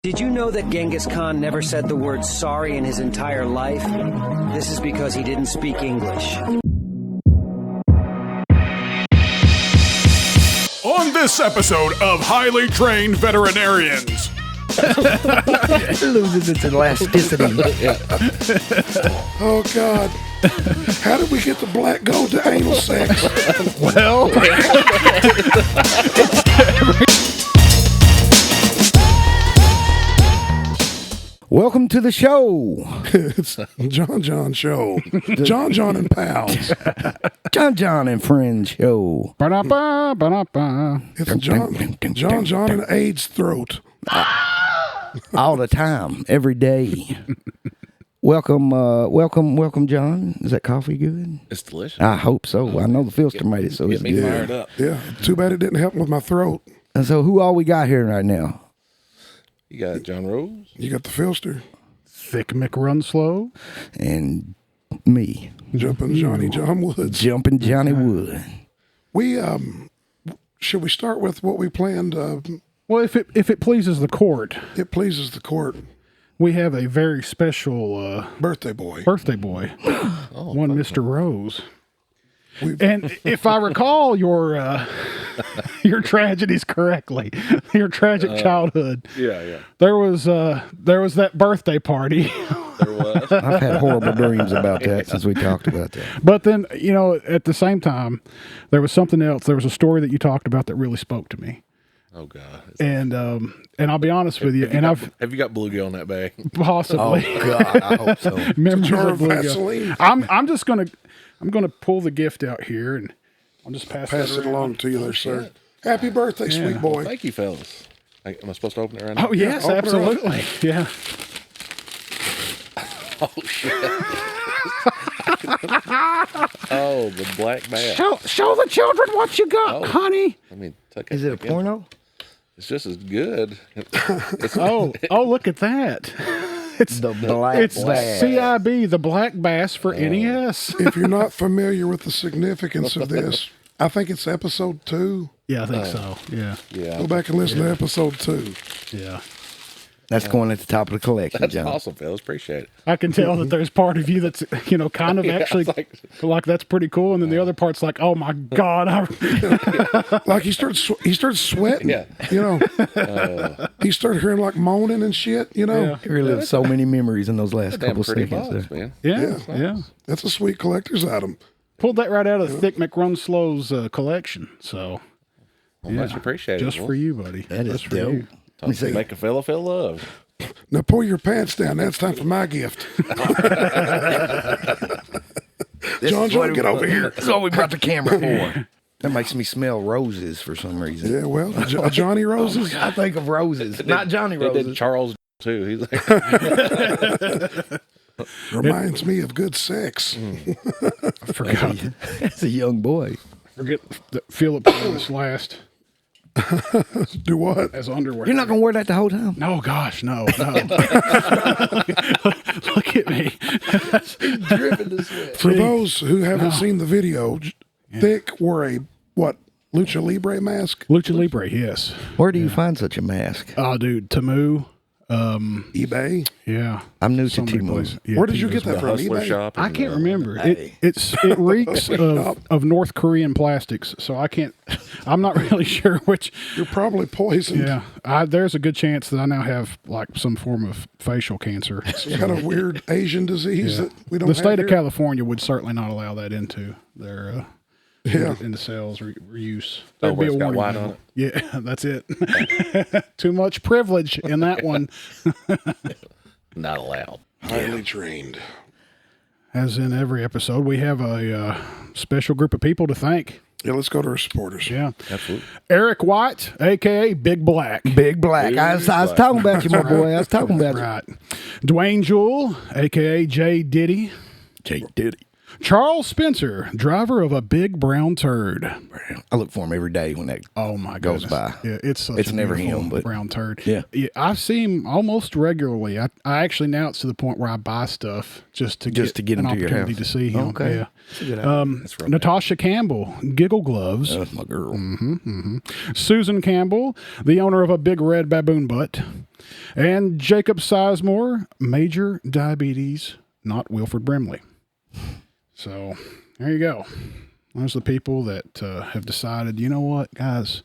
Did you know that Genghis Khan never said the word sorry in his entire life? This is because he didn't speak English. On this episode of Highly Trained Veterinarians. It loses its elasticity. Oh, God. How did we get the black gold to anal sex? Well... Welcome to the show. It's John Show. John and Pals. John and Friends Show. Ba-da-ba, ba-da-ba. It's John and AIDS throat. All the time, every day. Welcome, John. Is that coffee good? It's delicious. I hope so. I know the filter made it, so it's Get me good. fired up. Yeah, too bad it didn't help with my throat. And so who all we got here right now? You got John Rose. You got the filter. Thick McRun slow. And me. Jumping Johnny John Woods. Jumping Johnny Wood. We, should we start with what we planned? Well, if it pleases the court, It pleases the court. we have a very special Birthday boy. one Mr. Rose. We've- And if I recall your tragedies correctly, your tragic childhood, Yeah. there was that birthday party. There was. I've had horrible dreams about that since we talked about that. But then, at the same time, there was something else. There was a story that you talked about that really spoke to me. Oh God. And I'll be honest with you, Have you got bluegill in that bag? possibly Oh, God, I hope so. members jar of of Bluegill. Vaseline. I'm gonna pull the gift out here and I'll just pass Pass that it around. along to you there, sir. Happy birthday, sweet boy. Thank you, fellas. Am I supposed to open it right now? Oh yes, open her up. absolutely. Yeah. Oh shit. Oh, the black bass. Show the children what you got, Oh. honey. I mean, Is it a porno? It's just as good. Oh, look at that. It's The black it's bass. CIB, the black bass for NES. If you're not familiar with the significance of this, I think it's episode 2. Yeah, I think so. Yeah. Yeah. Go back and listen to episode 2. Yeah. That's going at the top of the collection, That's John. awesome, fellas. Appreciate it. I can tell that there's part of you that's, kind of Yeah, actually it's like that's pretty cool. And then the other part's like, oh my God. Like he started sweating. Yeah. He started hearing like moaning and shit. Yeah. He relived so many memories in those last Damn couple pretty seconds box, there. man. Yeah. That's a sweet collector's item. Pulled that right out of Thick McRun Slow's collection. So Well, much appreciated. just for you, buddy. That is Just for dope. you. Time to make a fella feel love. Now pull your pants down. Now it's time for my gift. John, get over here. That's what we brought the camera for. That makes me smell roses for some reason. Yeah, well, Johnny Roses. I think of roses, not Johnny They did Roses. Charles too. He's like, Reminds me of good sex. I forgot. That's a young boy. Forget that Philip wore this last Do what? as underwear. You're not going to wear that the whole time? No, gosh, no. Look at me. Dripping to sweat. For those who haven't seen the video, Thick wore a, Lucha Libre mask? Lucha Libre, yes. Where do you find such a mask? Oh, dude, Tamu. eBay? Yeah. I'm new to So many Timu. places. Yeah, Where did you Timu's get that from? hustler eBay? shop. I and, can't remember. Hey. It reeks of North Korean plastics, so I can't. I'm not really sure which. You're probably poisoned. Yeah, there's a good chance that I now have like some form of facial cancer. Some kind of weird Asian disease that we don't The have state of here. California would certainly not allow that into their into sales reuse. Oh, There'd where be it's got warning white label. on it? Yeah, that's it. Too much privilege in that one. Not allowed. Highly trained. As in every episode, we have a special group of people to thank. Yeah, let's go to our supporters. Yeah. Absolutely. Eric White, a.k.a. Big Black. Big Black. I was talking about you, my boy. I was talking about you. Right. Dwayne Jewell, a.k.a. J-Diddy. J-Diddy. Charles Spencer, driver of a big brown turd. I look for him every day when that Oh my goes goodness. by. Yeah, it's such It's a never beautiful him, but brown turd. yeah. I see him almost regularly. I actually now it's to the point where I buy stuff just to get him an to your opportunity house. to see him. Okay. Yeah. That's a good idea. Natasha Campbell, Giggle Gloves. That's my girl. Susan Campbell, the owner of a big red baboon butt. And Jacob Sizemore, major diabetes, not Wilford Brimley. So there you go. Those are the people that have decided, you know what, guys,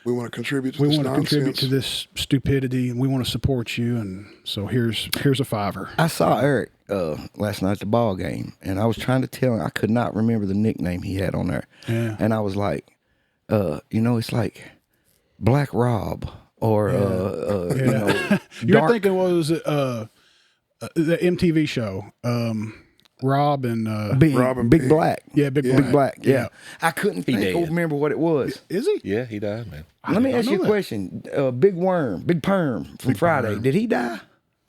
We want to contribute to we this want to nonsense. contribute to this stupidity, and we want to support you. And so here's a $5. I saw Eric last night at the ball game, and I was trying to tell him I could not remember the nickname he had on there. Yeah. And I was like, it's like Black Rob or you know, You're Dark- thinking what was it? The MTV show, Rob and Big, Rob and Big Big. Black. yeah, Big Big Black. Yeah. Yeah. I couldn't think did. or remember what it was. Is he? Yeah, he died, man. Let me did not ask you know a that. question. Big Worm, Big Perm from Friday. Did he die?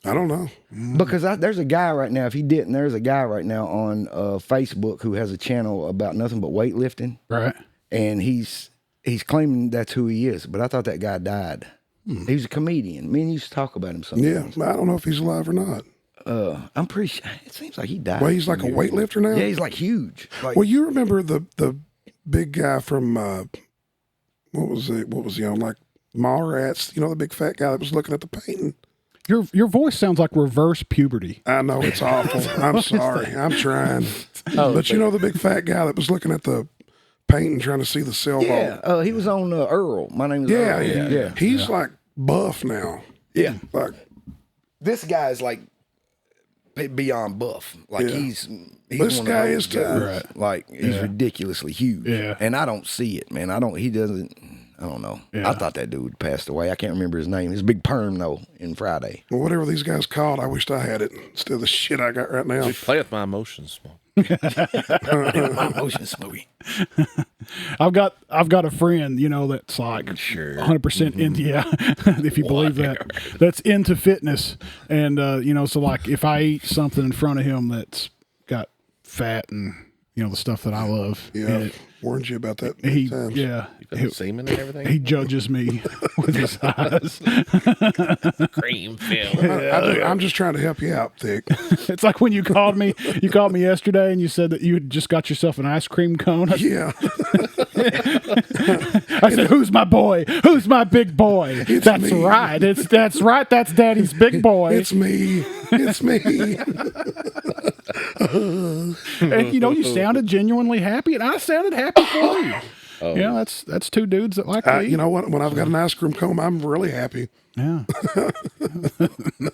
I don't know. Because there's a guy right now, if he didn't, there's a guy right now on Facebook who has a channel about nothing but weightlifting. Right. And he's claiming that's who he is. But I thought that guy died. He was a comedian. Me and you used to talk about him sometimes. Yeah, I don't know if he's alive or not. I'm pretty sure. It seems like he died. Well, he's like a weightlifter now. Yeah, he's like huge. Like, Well, you remember the big guy from what was he on, like Mallrats? You know, the big fat guy that was looking at the painting. Your voice sounds like reverse puberty. I know it's awful. I'm sorry. I'm trying. But you know the big fat guy that was looking at the painting, trying to see the sailboat. yeah, he was on Earl. My name is Yeah, Earl. yeah. He's like buff now. Yeah. Like This guy's like beyond buff. Like Yeah. he's This one guy of those is too. guys. Right. Like he's ridiculously huge. Yeah. And I don't see it, man. He doesn't. I don't know. Yeah. I thought that dude passed away. I can't remember his name. His big perm though in Friday. well, whatever these guys called, I wished I had it instead of the shit I got right now. We play with my emotions. My emotions movie. I've got a friend, that's like 100% into, yeah, if you believe that, that's into fitness. And, so like if I eat something in front of him that's got fat and, the stuff that I love, Yeah, in it, I've warned you about that many he, times. yeah, Got the semen and everything. he judges me with his eyes. Cream film. I'm just trying to help you out, Thick. It's like when you called me yesterday and you said that you had just got yourself an ice cream cone. Yeah. I said, "Who's my boy? Who's my big boy?" That's me. right. That's right. That's Daddy's big boy. It's me. It's me. And you sounded genuinely happy, and I sounded happy for you. That's two dudes that like to eat. You know what? When I've got an ice cream cone, I'm really happy. Yeah.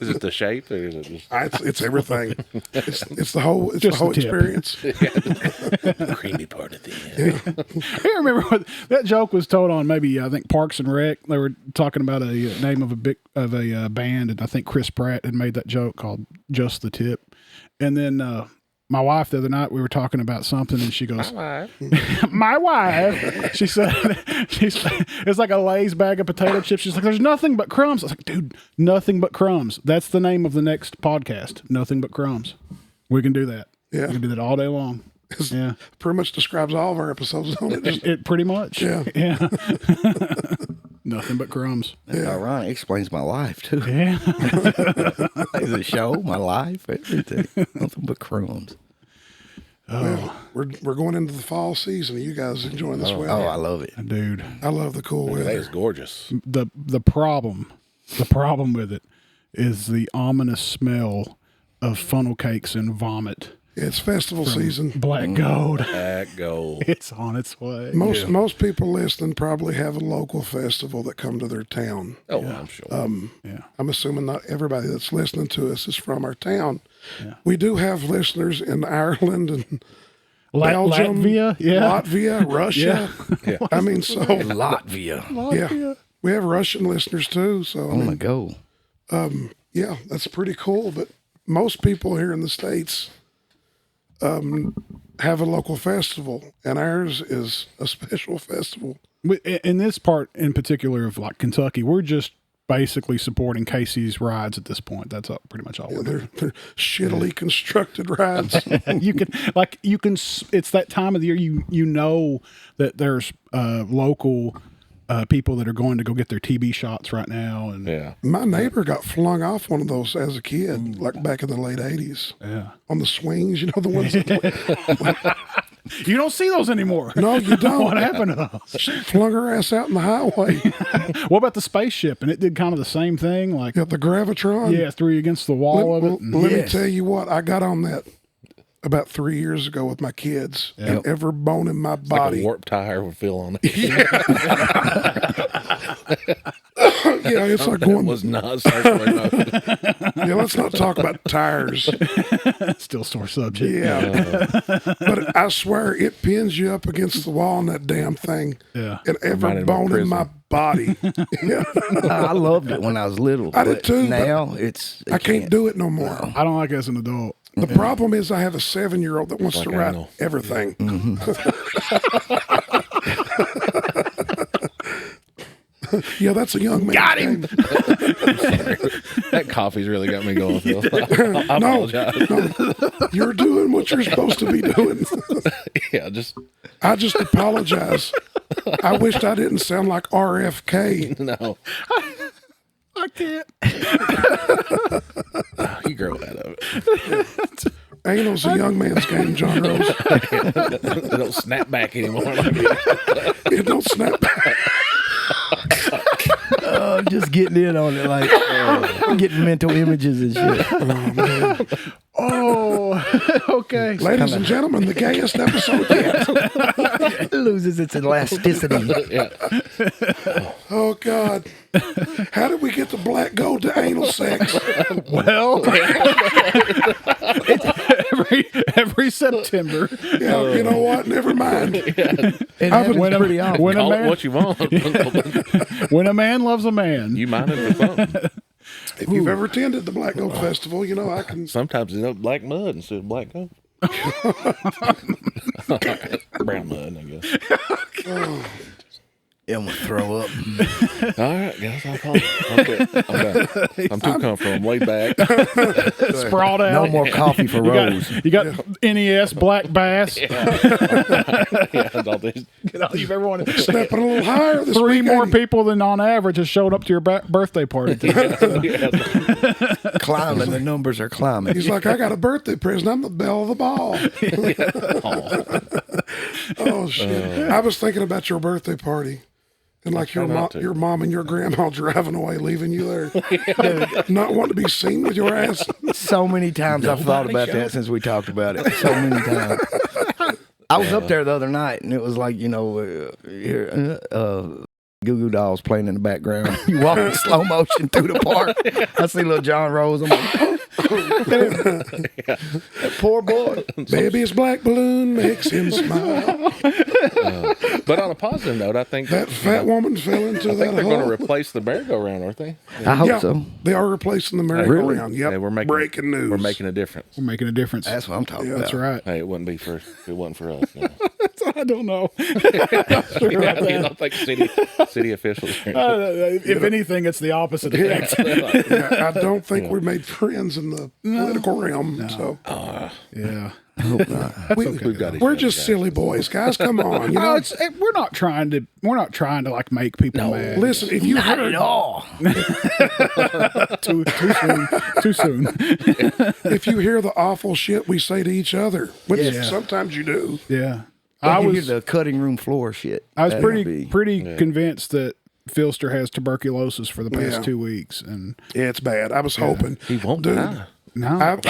Is it the shape or is it just It's everything. It's the whole Just the tip. experience. the creamy part of the end? I remember what that joke was told on maybe I think Parks and Rec. They were talking about a name of a band, and I think Chris Pratt had made that joke called "Just the Tip." And then my wife the other night we were talking about something, and she goes, "My wife," she said, "It's like a Lay's bag of potato chips." She's like, "There's nothing but crumbs." I was like, "Dude, nothing but crumbs." That's the name of the next podcast. Nothing but crumbs. We can do that. Yeah. We can do that all day long. Yeah. Pretty much describes all of our episodes on it. It pretty much. Yeah. Yeah. Nothing but crumbs. That's ironic. It explains my life too. Yeah. The show, my life, everything. Nothing but crumbs. Well, we're going into the fall season. Are you guys enjoying this weather? Oh, I love it. Dude, I love the cool That is weather. gorgeous. the problem with it is the ominous smell of funnel cakes and vomit. It's festival season. Black gold. That gold. It's on its way. Most people listening probably have a local festival that come to their town. Oh, I'm sure. I'm assuming not everybody that's listening to us is from our town. We do have listeners in Ireland and Belgium, Latvia, yeah. Latvia, Russia. Yeah. I mean, so Latvia. yeah, we have Russian listeners too. So I Oh my mean, go. yeah, that's pretty cool. But most people here in the States have a local festival, and ours is a special festival. In this part in particular of like Kentucky, we're just basically supporting Casey's rides at this point. That's pretty much all we're doing. They're shittily constructed rides. You can it's that time of the year you know that there's local people that are going to go get their TB shots right now. And my neighbor got flung off one of those as a kid, like back in the late 80s. Yeah. On the swings, you know, the ones that you don't see those anymore. No, you don't. What happened to those? She flung her ass out in the highway. What about the spaceship? And it did kind of the same thing. Like the Gravitron. Yeah, threw you against the wall of it. Let me tell you what, I got on that about 3 years ago with my kids, and every bone in my body. Like a warp tire would feel on it. Yeah, it's like going. It was not circulating. Yeah, let's not talk about tires. Still sore subject. Yeah, but I swear it pins you up against the wall on that damn thing. Yeah, and every bone in my body. Yeah. I loved it when I was little. I did too. Now I can't do it no more. No. I don't like it as an adult. The problem is I have a 7-year-old that wants to ride everything. Yeah, that's a young man. Got him. That coffee's really got me going, Phil. I apologize. No, you're doing what you're supposed to be doing. Yeah, I just apologize. I wished I didn't sound like RFK. No. I can't. You grow out of it. Anal's a young man's game, John Rose. It don't snap back anymore. It don't snap back. Just getting in on it, like getting mental images and shit. Oh, man. Oh, okay. Ladies and gentlemen, the gayest episode yet. It loses its elasticity. Yeah. Oh, God. How did we get the black gold to anal sex? Well, every September. Yeah, you know what? Never mind. Pretty often. Call it what you want. When a man loves a man. You mind it for something. If you've ever attended the Black Gold Festival, you know I can. Sometimes it's black mud instead of black gold. Brown mud, I guess. Oh. Yeah, I'm gonna throw up. All right, guys, I'll call it. I'm too comfortable. I'm laid back. Sprawled out. No more coffee for Rose. You got NES Black Bass. All these. You've ever wanted Stepping a little higher this Three weekend. more people than on average have showed up to your birthday party. Climbing, the numbers are climbing. He's like, I got a birthday present. I'm the belle of the ball. Oh, shit. I was thinking about your birthday party. And like your mom and your grandma driving away, leaving you there. Not wanting to be seen with your ass. So many times I've thought about that since we talked about it. So many times. I was up there the other night, and it was like, Goo Goo Dolls playing in the background. You walk in slow motion through the park. I see little John Rose. I'm like, that poor boy. Baby's black balloon makes him smile. But on a positive note, I think that fat woman fell into that hole. They're going to replace the merry-go-round, aren't they? I hope so. They are replacing the merry-go-round. Yep. Yeah, breaking news. We're making a difference. We're making a difference. That's what I'm talking about. That's right. Hey, it wasn't for us. No. I don't know. You don't think city officials. If anything, it's the opposite effect. I don't think we made friends in the political realm. No. So yeah. I hope not. We're just silly boys, guys. Come on, you know. We're not trying to like make people mad. Listen, if you Not heard at all. too soon. If you hear the awful shit we say to each other, which sometimes you do. Yeah. I was the cutting room floor shit. I was pretty convinced that Philster has tuberculosis for the past 2 weeks, and it's bad. I was hoping He won't die. no,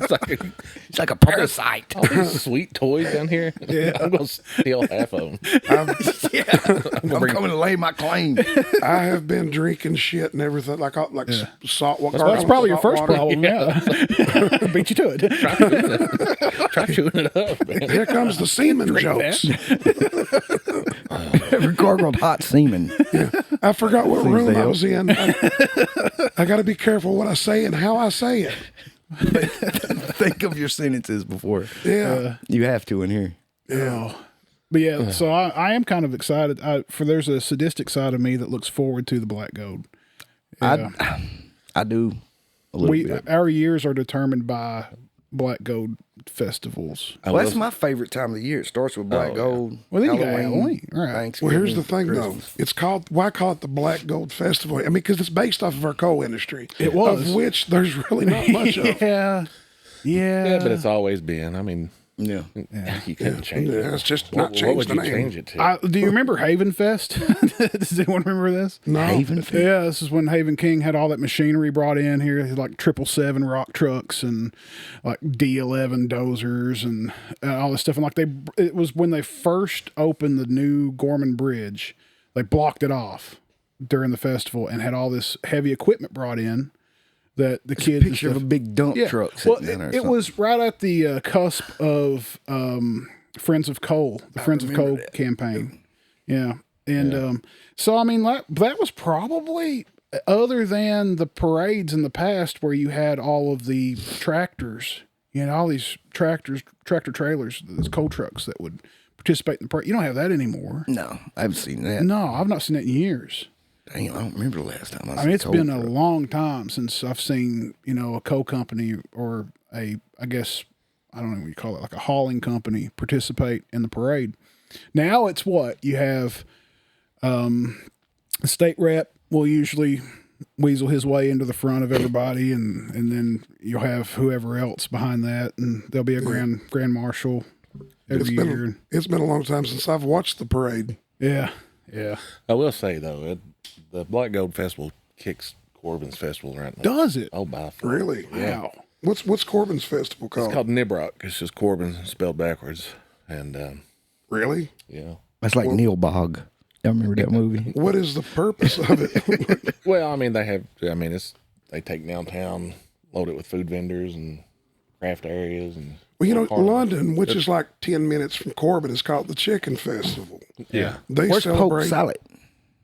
It's like a parasite. All these sweet toys down here. Yeah. I'm going to steal half of them. I'm coming to lay my claim. I have been drinking shit and everything, like salt water. that's probably your first problem. Yeah, beat you to it. Try chewing it up, man. Here comes the semen jokes. Gargled hot semen. Yeah. I forgot what room I was in. I got to be careful what I say and how I say it. Think of your sentences before. Yeah. You have to in here. Yeah. But yeah, so I am kind of excited. There's a sadistic side of me that looks forward to the Black Gold. Yeah. I do a little bit. Our years are determined by Black Gold festivals. Well, that's my favorite time of the year. It starts with Black Gold. Well, then you got Halloween, Halloween, right? Thanksgiving, Well, here's the thing, Christmas. though. It's called, why call it the Black Gold Festival? I mean, because it's based off of our coal industry. It was. Of which there's really not much of. Yeah. Yeah, but it's always been. I mean, Yeah. you couldn't change it. Yeah, it's just What not change would the you name. change it to? Do you remember Haven Fest? Does anyone remember this? No. Haven Fest? Yeah, this is when Haven King had all that machinery brought in here, like 777 rock trucks and like D11 dozers and all this stuff. And it was when they first opened the new Gorman Bridge, they blocked it off during the festival and had all this heavy equipment brought in that the kids. Picture of a big dump truck sitting down there. It was right at the cusp of Friends of Coal, the Friends of Coal campaign. Yeah. And so, I mean, that was probably, other than the parades in the past where you had all of the tractors, all these tractor trailers, these coal trucks that would participate in the parade. You don't have that anymore. No, I haven't seen that. No, I've not seen that in years. Dang, I don't remember the last time I I mean, it's been truck. a long time since I've seen, a coal company or I guess, I don't know what you call it, like a hauling company participate in the parade. Now it's what? You have the state rep will usually weasel his way into the front of everybody, and then you'll have whoever else behind that, and there'll be a grand marshal every year. It's been a long time since I've watched the parade. Yeah. I will say, though, the Black Gold Festival kicks Corbin's Festival right now. Does it? Oh, by far. Really? Wow. What's Corbin's festival called? It's called Nibrock. It's just Corbin spelled backwards. And, Really? yeah. That's like Neil Bog. Y'all remember that movie? What is the purpose of it? Well, I mean, they take downtown, load it with food vendors and craft areas. And London, which is like 10 minutes from Corbin, is called the Chicken Festival. Yeah. They Where's celebrate Polk Salad?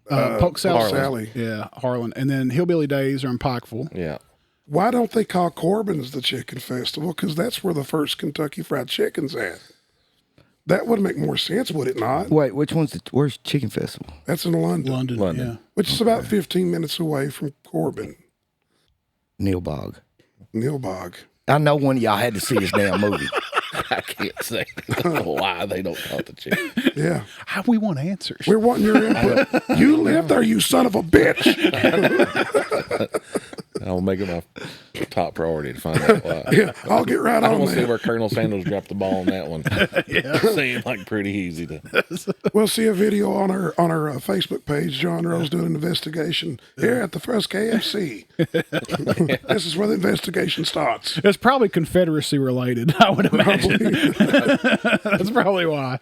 Polk Salad. Sally. Yeah, Harlan. And then Hillbilly Days are in Pikeville. Yeah. Why don't they call Corbin's the Chicken Festival? Because that's where the first Kentucky Fried Chicken's at. That would make more sense, would it not? Wait, where's Chicken Festival? That's in London. London. Yeah. Which is about 15 minutes away from Corbin. Neil Bog. Neil Bog. I know one of y'all had to see this damn movie. I can't say why they don't call it the chicken. Yeah. We want answers. We're wanting your input. You live there, you son of a bitch. I'll make it my top priority to find out why. Yeah, I'll get right I on want to see that. where Colonel Sanders dropped the ball on that one. It seemed like pretty easy to. We'll see a video on our Facebook page. John Rose doing an investigation here at the first KFC. This is where the investigation starts. It's probably Confederacy related, I would imagine. That's probably why.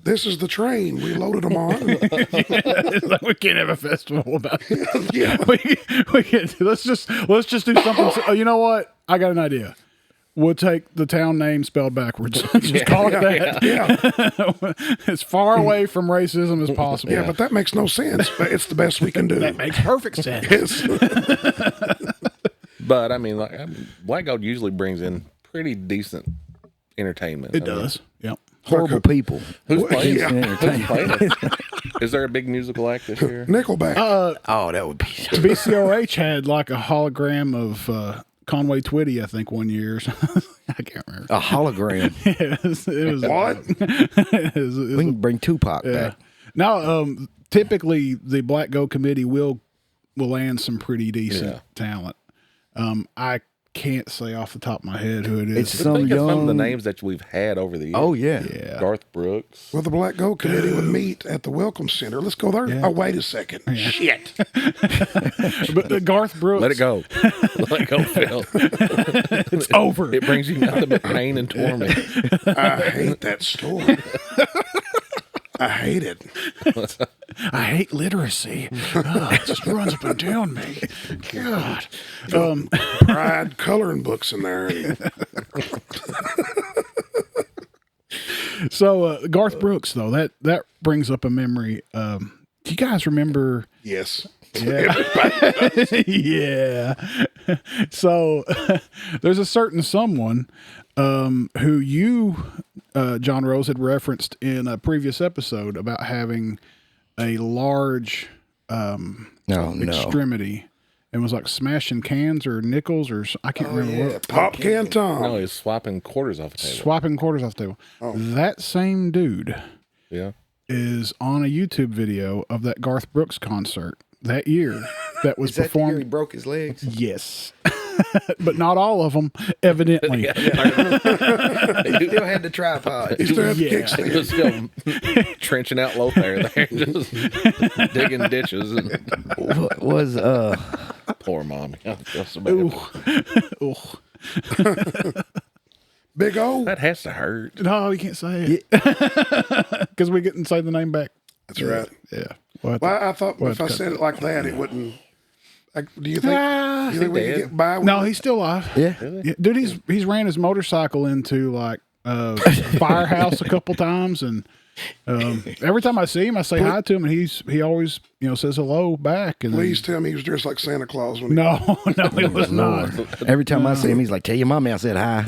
This is the train we loaded them on. We can't have a festival about it. Yeah. We can't. Let's just do something. You know what? I got an idea. We'll take the town name spelled backwards. Just call it that. Yeah. As far away from racism as possible. Yeah, but that makes no sense. But it's the best we can do. That makes perfect sense. Yes. But I mean, Black Gold usually brings in pretty decent entertainment. It does. Yep. Horrible people. Who's playing? Decent Who's entertainment. playing? Is there a big musical act this year? Nickelback. Oh, that would be. BCOH had like a hologram of Conway Twitty, I think, one year. I can't remember. A hologram. it was What? We can bring Tupac back. Now, typically the Black Gold Committee will land some pretty decent talent. I can't say off the top of my head who it is. It's But some think of some of the young. names that we've had over the years. Oh yeah. Yeah. Garth Brooks. Well, the Black Gold Committee would meet at the Welcome Center. Let's go there. Yeah. Oh, wait a second. Shit. But Garth Brooks. Let it go. Let it go, Phil. It's over. It brings you nothing but pain and torment. I hate that story. I hate it. I hate literacy. It just runs up and down me. God. Pride coloring books in there. So Garth Brooks, though, that brings up a memory. Do you guys remember? Yes. Yeah. Yeah. So there's a certain someone who you John Rose had referenced in a previous episode about having a large extremity. And was like smashing cans or nickels or I can't remember what. Pop can Tom. No, he's swapping quarters off the table. Swapping quarters off the table. Oh. That same dude is on a YouTube video of that Garth Brooks concert that year that was performed. The year he broke his legs? Yes. But not all of them, evidently. He still had the tripod. He still had the kickstand. He was still trenching out Lothair there, just digging ditches. And What was poor mommy. Big O. That has to hurt. No, you can't say it. Because we couldn't say the name back. That's right. Yeah. Well, I thought if I said it like that, it wouldn't. Do you think we could get by with No, he's still alive. Yeah. Yeah, dude, he's ran his motorcycle into like firehouse a couple times, and every time I see him, I say hi to him, and he always says hello back. And Please tell me he was dressed like Santa Claus when no, he was not. Every time I see him, he's like, "Tell your mommy I said hi."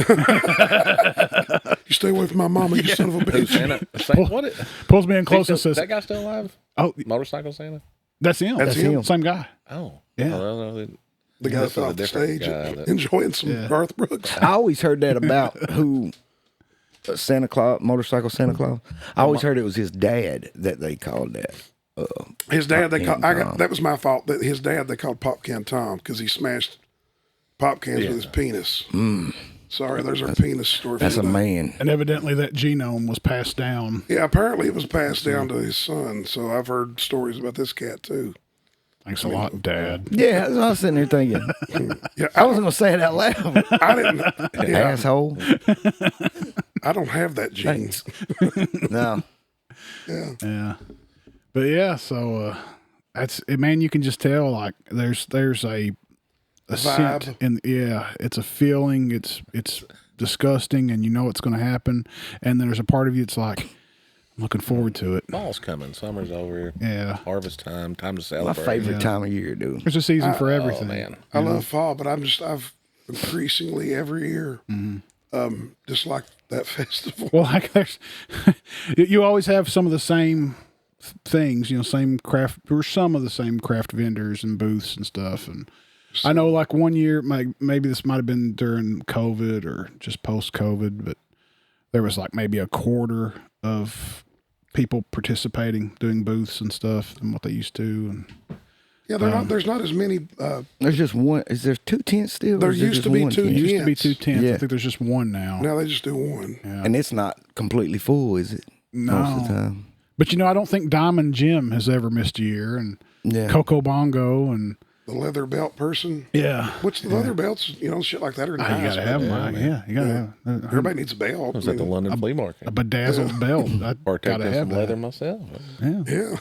You stay away from my mama, you son of a bitch. Santa, what? Pulls me in close and says, "That guy still alive? Oh, Motorcycle Santa? That's him. That's him. Same guy. Oh, Yeah. The guy that's off the stage enjoying some Garth Brooks. I always heard that about who Santa Claus, motorcycle Santa Claus. I always heard it was his dad that they called that. His dad, that was my fault. That his dad they called Pop Can Tom because he smashed pop cans with his penis. Sorry, there's our penis story. That's a man. And evidently that genome was passed down. Yeah, apparently it was passed down to his son. So I've heard stories about this cat too. Thanks a lot, Dad. Yeah, that's what I was sitting there thinking. I wasn't gonna say it out loud. I didn't. Yeah, Asshole. I don't have that gene. No. Yeah. But yeah, so that's man. You can just tell like there's a scent in it's a feeling. It's disgusting, and you know it's going to happen. And then there's a part of you that's like, I'm looking forward to it. Fall's coming. Summer's over. Yeah. Harvest time. Time to My celebrate. favorite time of year, dude. There's a season for everything. Oh, man. I love fall, but I've increasingly every year dislike that festival. Well, like there's, you always have some of the same things, same craft, or some of the same craft vendors and booths and stuff. And I know like one year, maybe this might have been during COVID or just post-COVID, but there was like maybe a quarter of people participating, doing booths and stuff than what they used to. And yeah, there's not as many. There's just one. Is there 2 tents still? There used to be 2 it used to be tents. 2 tents. Yeah. I think there's just one now. Now they just do one. Yeah. And it's not completely full, is it? No. Most of the time. But I don't think Diamond Jim has ever missed a year, and Coco Bongo and The leather belt person. yeah, Which the leather belts, shit like that are nice. you gotta have them. Yeah, you gotta have. Everybody needs a belt. I was at the London flea market. A bedazzled belt. I Partake gotta in have some that. leather myself. Yeah.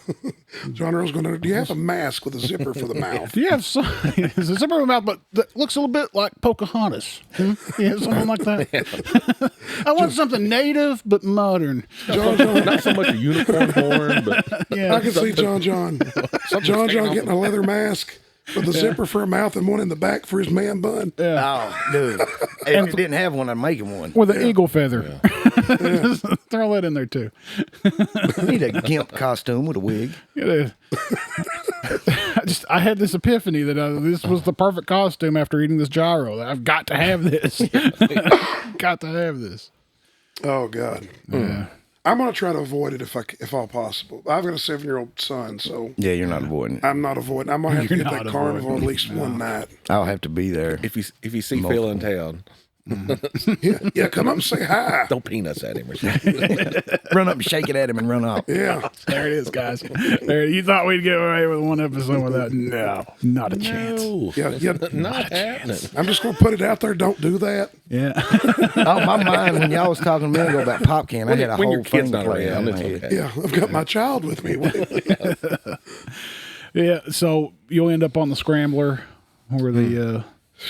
John Earl's going to, do you have a mask with a zipper for the mouth? Do you have some? It's a zipper mouth, but that looks a little bit like Pocahontas. You have something like that. I want something native but modern. Not so much a unicorn horn, but Yeah, I can see John getting a leather mask with a zipper for a mouth and one in the back for his man bun. Oh, dude. If you didn't have one, I'd make him one. with an eagle feather. Just throw that in there too. I need a gimp costume with a wig. Yeah. I had this epiphany that this was the perfect costume after eating this gyro. I've got to have this. Got to have this. Oh, God. Yeah. I'm going to try to avoid it if all possible. I've got a 7-year-old son, so Yeah, you're not avoiding it. I'm not avoiding. I'm going to have to You're get not that carnival avoiding at least one night. I'll have to be there. if you see Phil in town, Yeah, come up and say hi. don't peanuts at him or something. Run up and shake it at him and run off. Yeah. There it is, guys. There, you thought we'd get away with one episode without? No, not a chance. No, Yeah, not happening. I'm just going to put it out there. Don't do that. Yeah. Oh, my mind, when y'all was talking a minute ago about pop can, I had a when whole your kid's thing not playing around, in my it's head. okay. Yeah, I've got my child with me. Yeah. So you'll end up on the scrambler or the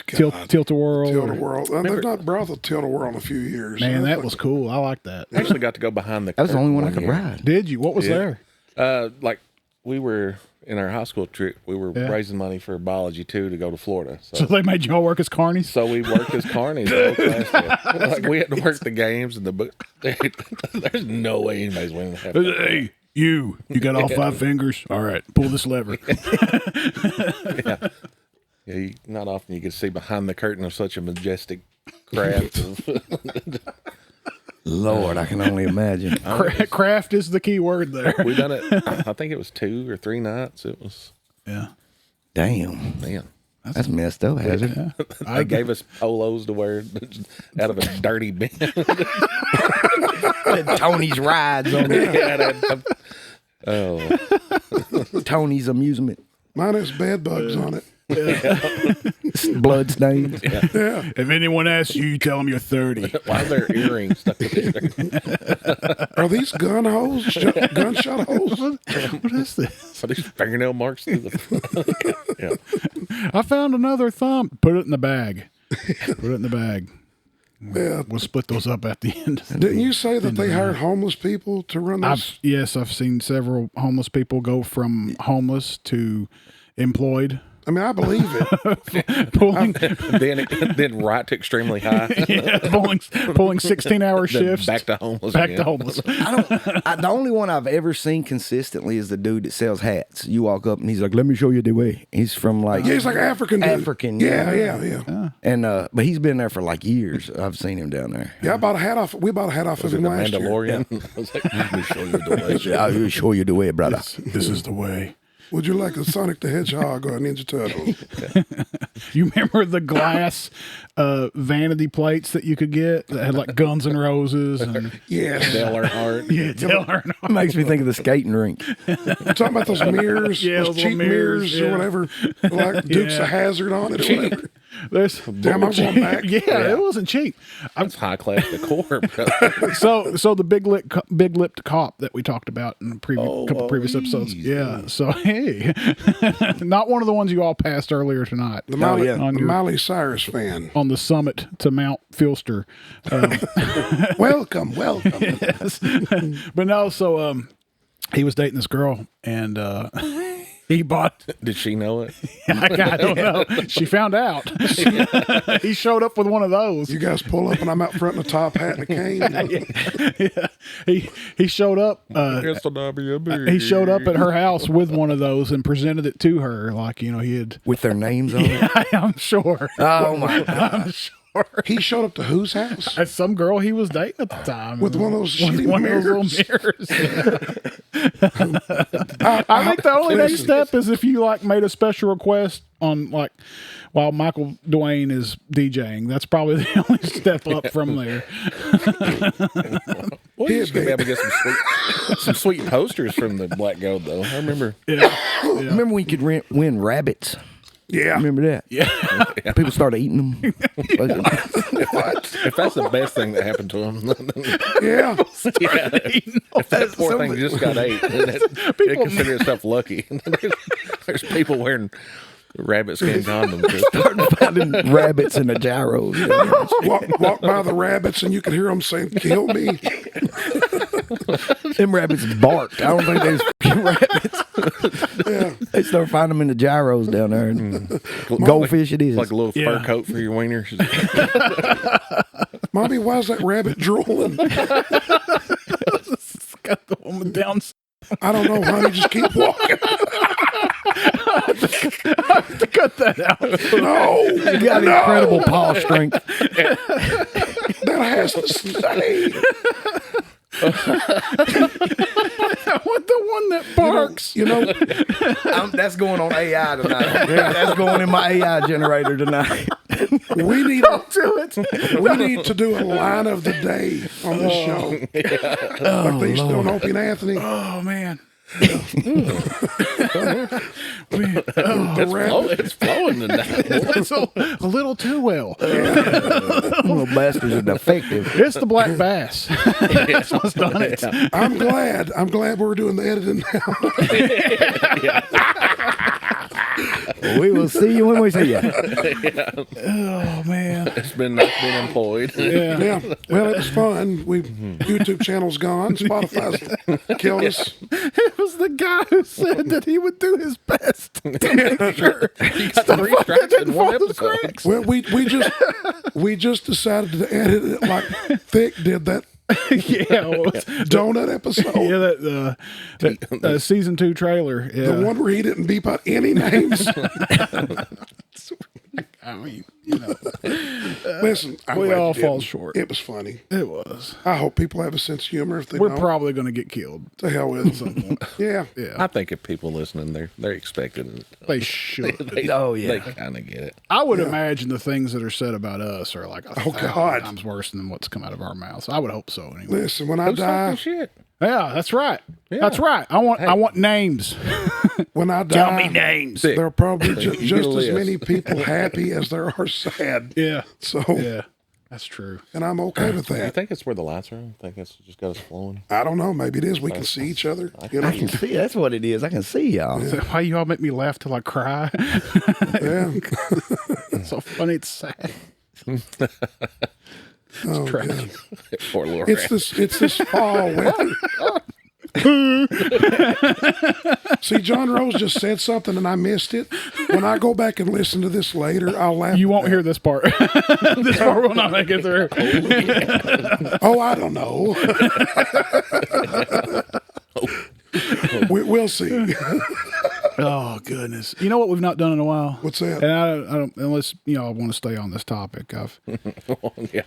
tilt-a-whirl. Tilt-a-whirl. They've not brought the tilt-a-whirl in a few years. Man, that was cool. I like that. I actually got to go behind the That was the only curtain one I could year. ride. Did you? What was there? Like we were in our high school trip, we were raising money for biology too to go to Florida. So they made y'all work as carnies? So we worked as carnies. The whole class did. Like we had to work the games and the book. There's no way anybody's winning half. Hey, you got all 5 fingers? All right, pull this lever. Yeah, not often you can see behind the curtain of such a majestic craft. Lord, I can only imagine. Craft is the key word there. We done it. I think it was 2 or 3 nights. It was. Yeah. Damn. Man. That's messed up, Hazard. They gave us polos to wear out of a dirty bin. Tony's rides on it. Oh. Tony's amusement. Mine has bed bugs on it. Blood stains. Yeah. If anyone asks you, you tell them you're 30. Why are there earrings stuck in there? Are these gun holes? Gunshot holes? What is this? Are these fingernail marks through the... Yeah. I found another thumb. Put it in the bag. Put it in the bag. Yeah. We'll split those up at the end. Didn't you say that they hired homeless people to run this? Yes, I've seen several homeless people go from homeless to employed. I mean, I believe it. Pulling, then right to extremely high. yeah, pulling 16-hour Then shifts. back to homeless. Back again. to homeless. The only one I've ever seen consistently is the dude that sells hats. You walk up and he's like, "Let me show you the way." He's from like Yeah, he's like African dude. African. Yeah. And but he's been there for like years. I've seen him down there. Yeah, I bought a hat off. We bought a hat off Was of it him the last year. Mandalorian? I was like, let me show you the way. I will show you the way, brother. This is the way. Would you like a Sonic the Hedgehog or a Ninja Turtle? You remember the glass vanity plates that you could get that had like Guns N' Roses and Yes. Dale Earnhardt. yeah, Dale Earnhardt. Makes me think of the skating rink. I'm talking about those mirrors, Yeah, those those cheap little mirrors, mirrors yeah. or whatever, like Dukes Yeah. of Hazard on it or whatever. There's Damn, I'm going back. Yeah, it wasn't cheap. That's high class decor. So the big lipped cop that we talked about in a couple previous episodes. Yeah. So hey, not one of the ones you all passed earlier tonight. The Miley, On the your- Miley Cyrus fan. on the summit to Mount Filster. Welcome. Yes. But no, so he was dating this girl and he bought Did she know it? I don't know. She found out. He showed up with one of those. You guys pull up and I'm out front in a top hat and a cane. Yeah. He showed up he showed up at her house with one of those and presented it to her like, you know, he had With their names on it. I'm sure. Oh my God. I'm sure. He showed up to whose house? That's some girl he was dating at the time. With one of those shitty one of those little mirrors. I think the only next step is if you like made a special request on like while Michael Dwayne is DJing. That's probably the only step up from there. Well, you should be able to get some sweet posters from the Black Gold, though. I remember. Remember when you could win rabbits? Yeah. Remember that? Yeah. People started eating them. If that's the best thing that happened to him, Yeah. if that poor thing just got ate, they consider itself lucky. There's people wearing rabbit skin condoms. Started finding rabbits in the gyros. Walk by the rabbits and you could hear them saying, "Kill me." Them rabbits barked. I don't think they was fucking rabbits. Yeah. They started finding them in the gyros down there. And goldfish it is. Like a little fur coat for your wiener. Mommy, why is that rabbit drooling? Got the woman down. I don't know, honey. Just keep walking. Cut that out. No. You got incredible paw strength. That has to stay. I want the one that barks. You know, That's going on AI tonight. That's going in my AI generator tonight. we need Do it. we need to do a line of the day on this show. Like they used to do on Opie and Anthony. Oh man. It's flowing tonight. It's a little too well. Little bastards are defective. It's the black bass. That's what's done it. I'm glad we're doing the editing now. We will see you when we see you. Oh man, It's been not being employed. yeah. Yeah. Well, it was fun. YouTube channel's gone. Spotify's killed us. It was the guy who said that he would do his best to make sure You got 3 strikes in one episode. Well, we just decided to edit it like Thick did that Yeah, well, donut episode. yeah, that season 2 trailer. Yeah. The one where he didn't beep out any names. I mean, you know, Listen, I'm we glad all you fall didn't. short. It was funny. It was. I hope people have a sense of humor. If they We're don't, probably going to get killed. to hell with it. Yeah. Yeah, I think if people listening, they're expecting it. they should. Oh, yeah. They kind of get it. I would imagine the things that are said about us are like a God. thousand times worse than what's come out of our mouths. I would hope so. Anyway. Listen, when I die, Shit. Yeah, that's right. That's right. I want names. when I Tell die, me names. there are probably You just get a as list. many people happy as there are sad. Yeah. So, Yeah. That's true. and I'm okay with I that. think it's where the lights are. I think it's just got us flowing. I don't know. Maybe it is. We can see each other. You know? I can see. That's what it is. I can see y'all. Is that why you all make me laugh till I cry? Yeah. It's so funny. It's sad. Oh, tragic. Poor little rat. It's this fall weather. See, John Rose just said something and I missed it. When I go back and listen to this later, I'll laugh. You won't hear this part. This part will not make it through. Oh, I don't know. We'll see. Oh goodness! You know what we've not done in a while? What's that? And I don't unless y'all want to stay on this topic. Yeah.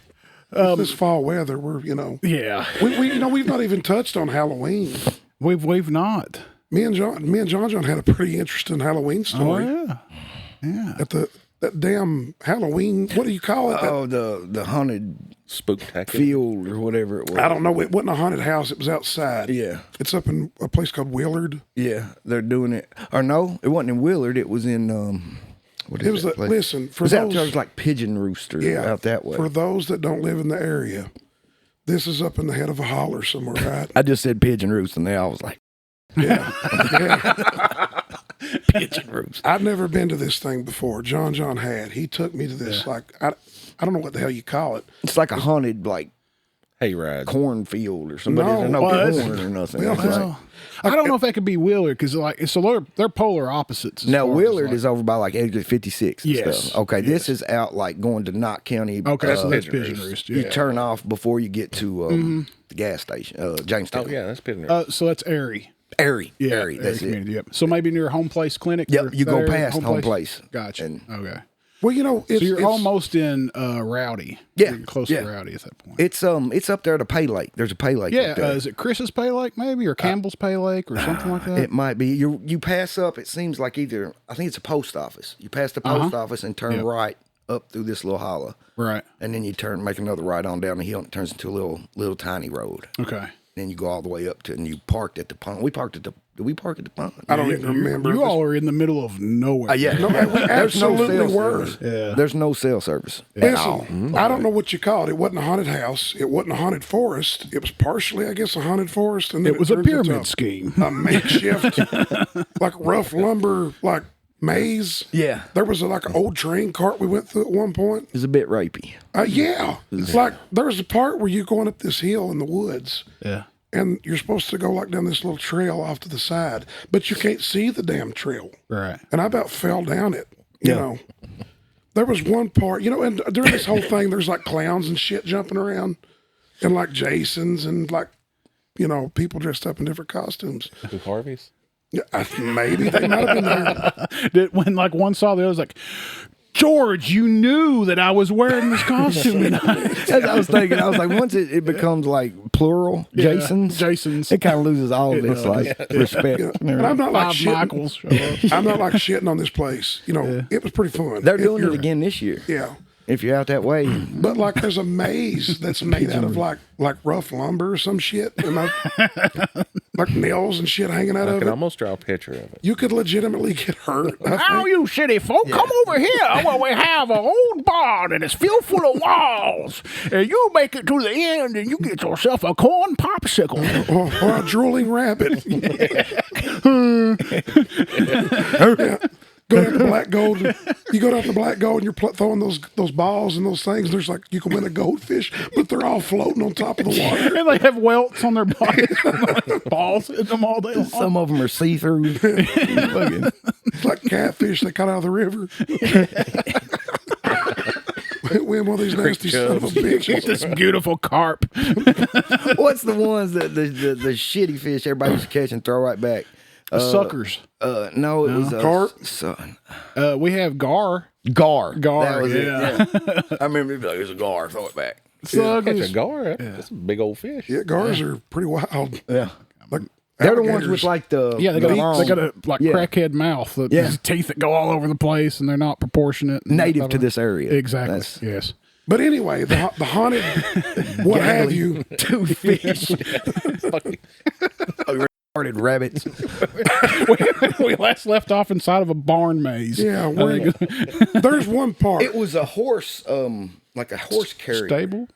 This fall weather, Yeah, we've not even touched on Halloween. we've not. Me and John had a pretty interesting Halloween Oh story yeah. at that damn Halloween. What do you call it? Oh, the haunted Spooktacular. field or whatever it was. I don't know. It wasn't a haunted house. It was outside. Yeah. It's up in a place called Willard. Yeah, they're doing it. Or no, it wasn't in Willard. It was in what is It was that place? listen, It for was out those there, like Pigeon Rooster out that way. For those that don't live in the area, this is up in the head of a holler somewhere, right? I just said Pigeon Roost, and they all was like, Yeah. Yeah. Pigeon Roost. I'd never been to this thing before. John had. He took me to this like I don't know what the hell you call it. It's like a haunted like Hayride. cornfield or something. No, There's no what? corn or nothing. Well, It's it's- like- I don't know if that could be Willard because so they're polar opposites. as now far as, Willard like- is over by like exit 56 and Yes, stuff. Okay, this is out like going to Knott County. Okay, so that's Pigeon Pigeon Roost. Roost. You Yeah. turn off before you get to the gas station, Jamestown. Oh, yeah, that's Pigeon. So that's Airy. Airy. Yeah, Airy, that's it. community. Yep. So maybe near Home Place Clinic. Yep, or you go there, past Home Place. Gotcha. And- Okay. Well, it's, So you're it's almost in Rowdy. Yeah, You're close yeah. to Rowdy at that point. It's up there to Pay Lake. There's a Pay Lake. Yeah, up there. is it Chris's Pay Lake maybe or Campbell's Pay Lake or something like that? It might be. You pass up. It seems like either. I think it's a post office. You pass the post office and turn Yep. right up through this little hollow, Right. and then you make another right on down the hill, and it turns into a little tiny road. Okay. Then you go all the way up to, and you parked at the pond. We parked at the. Did we park at the pond? I don't even remember. You all are in the middle of nowhere. Yeah. No, we absolutely cell were. service. Yeah. There's no cell service at Listen, all. I don't know what you call it. It wasn't a haunted house. It wasn't a haunted forest. It was partially, I guess, a haunted forest. And then It was a turns into pyramid scheme. A makeshift, like rough lumber, like maze. Yeah. There was like an old train cart we went through at one point. It's a bit rapey. Yeah. It's like there's a part where you're going up this hill in the woods. Yeah. And you're supposed to go like down this little trail off to the side, but you can't see the damn trail. Right. And I about fell down it, you know. There was one part, and during this whole thing, there's like clowns and shit jumping around and like Jasons and like, people dressed up in different costumes. With Harvey's? Yeah, maybe they might have been there. When like one saw the other, was like, George, you knew that I was wearing this costume tonight. As I was thinking, I was like, once it becomes like plural, Jasons, it kind of loses all of its like respect. And I'm not like Bob shitting. Michaels show up. I'm not like shitting on this place. It was pretty fun. They're If doing it you're- again this year. Yeah. If you're out that way, But like there's a maze that's made out of like rough lumber or some shit, and like nails and shit hanging out I of can it. almost draw a picture of it. You could legitimately get hurt. I Now, think. you city folk, come over here where we have an old barn and it's filled full of walls. And you make it to the end and you get yourself a corn popsicle. Or a drooling rabbit. Yeah. Go down to Black Gold. You go down to Black Gold and you're throwing those balls and those things. There's like, you can win a goldfish, but they're all floating on top of the water. And they have welts on their bodies. Balls in them all day long. Some of them are see-through. It's like catfish they caught out of the river. Win one of these nasty son of a bitches. This beautiful carp. What's the ones that the shitty fish everybody used to catch and throw right back? Suckers. No, it was carp. We have gar. Gar. Gar, That was yeah. it. I remember it was a gar. Throw it back. Suckers. Catch a gar. That's a big old fish. Yeah, gars are pretty wild. Yeah. Like They're the ones alligators. with like the Yeah, they got a Yeah. crackhead mouth. Yeah. Teeth that go all over the place, and they're not proportionate. and native stuff. to this area. Exactly. That's Yes. But anyway, the haunted, what have you? two fish. Retarded rabbits. We last left off inside of a barn maze. Yeah, there's one part. It was a horse, like a horse carrier. Stable.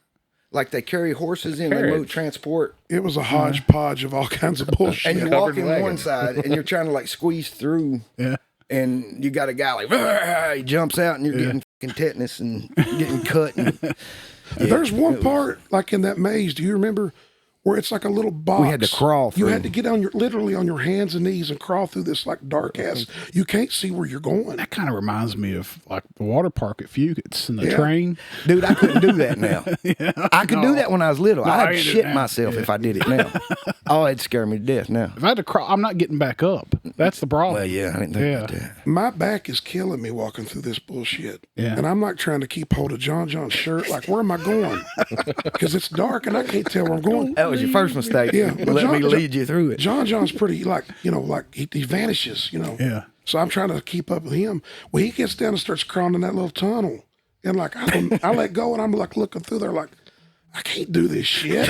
Like they carry horses in, they move transport. It was a hodgepodge of all kinds of bullshit. And you walk in one side and you're trying to like squeeze through. Yeah. And you got a guy like, "Rah!" He jumps out and you're getting fucking tetanus and getting cut. And, There's one part like in that maze. Do you remember where it's like a little box? We had to crawl You through. had to get on literally on your hands and knees and crawl through this like dark ass. You can't see where you're going. That kind of reminds me of like the water park at Fugits and the Yeah. train. Dude, I couldn't do that now. I could do that when I was little. I I'd hate it shit now. myself if I did it now. Oh, it'd scare me to death now. If I had to crawl, I'm not getting back up. That's the problem. Well, yeah, I didn't think about that. My back is killing me walking through this bullshit. Yeah. And I'm like trying to keep hold of John's shirt. Like, where am I going? Because it's dark and I can't tell where I'm going. That was your first mistake. Yeah, but Let me John- lead you through it. John's pretty like, like he vanishes, Yeah. So I'm trying to keep up with him. Well, he gets down and starts crawling in that little tunnel. And like, I let go and I'm like looking through there like, I can't do this shit.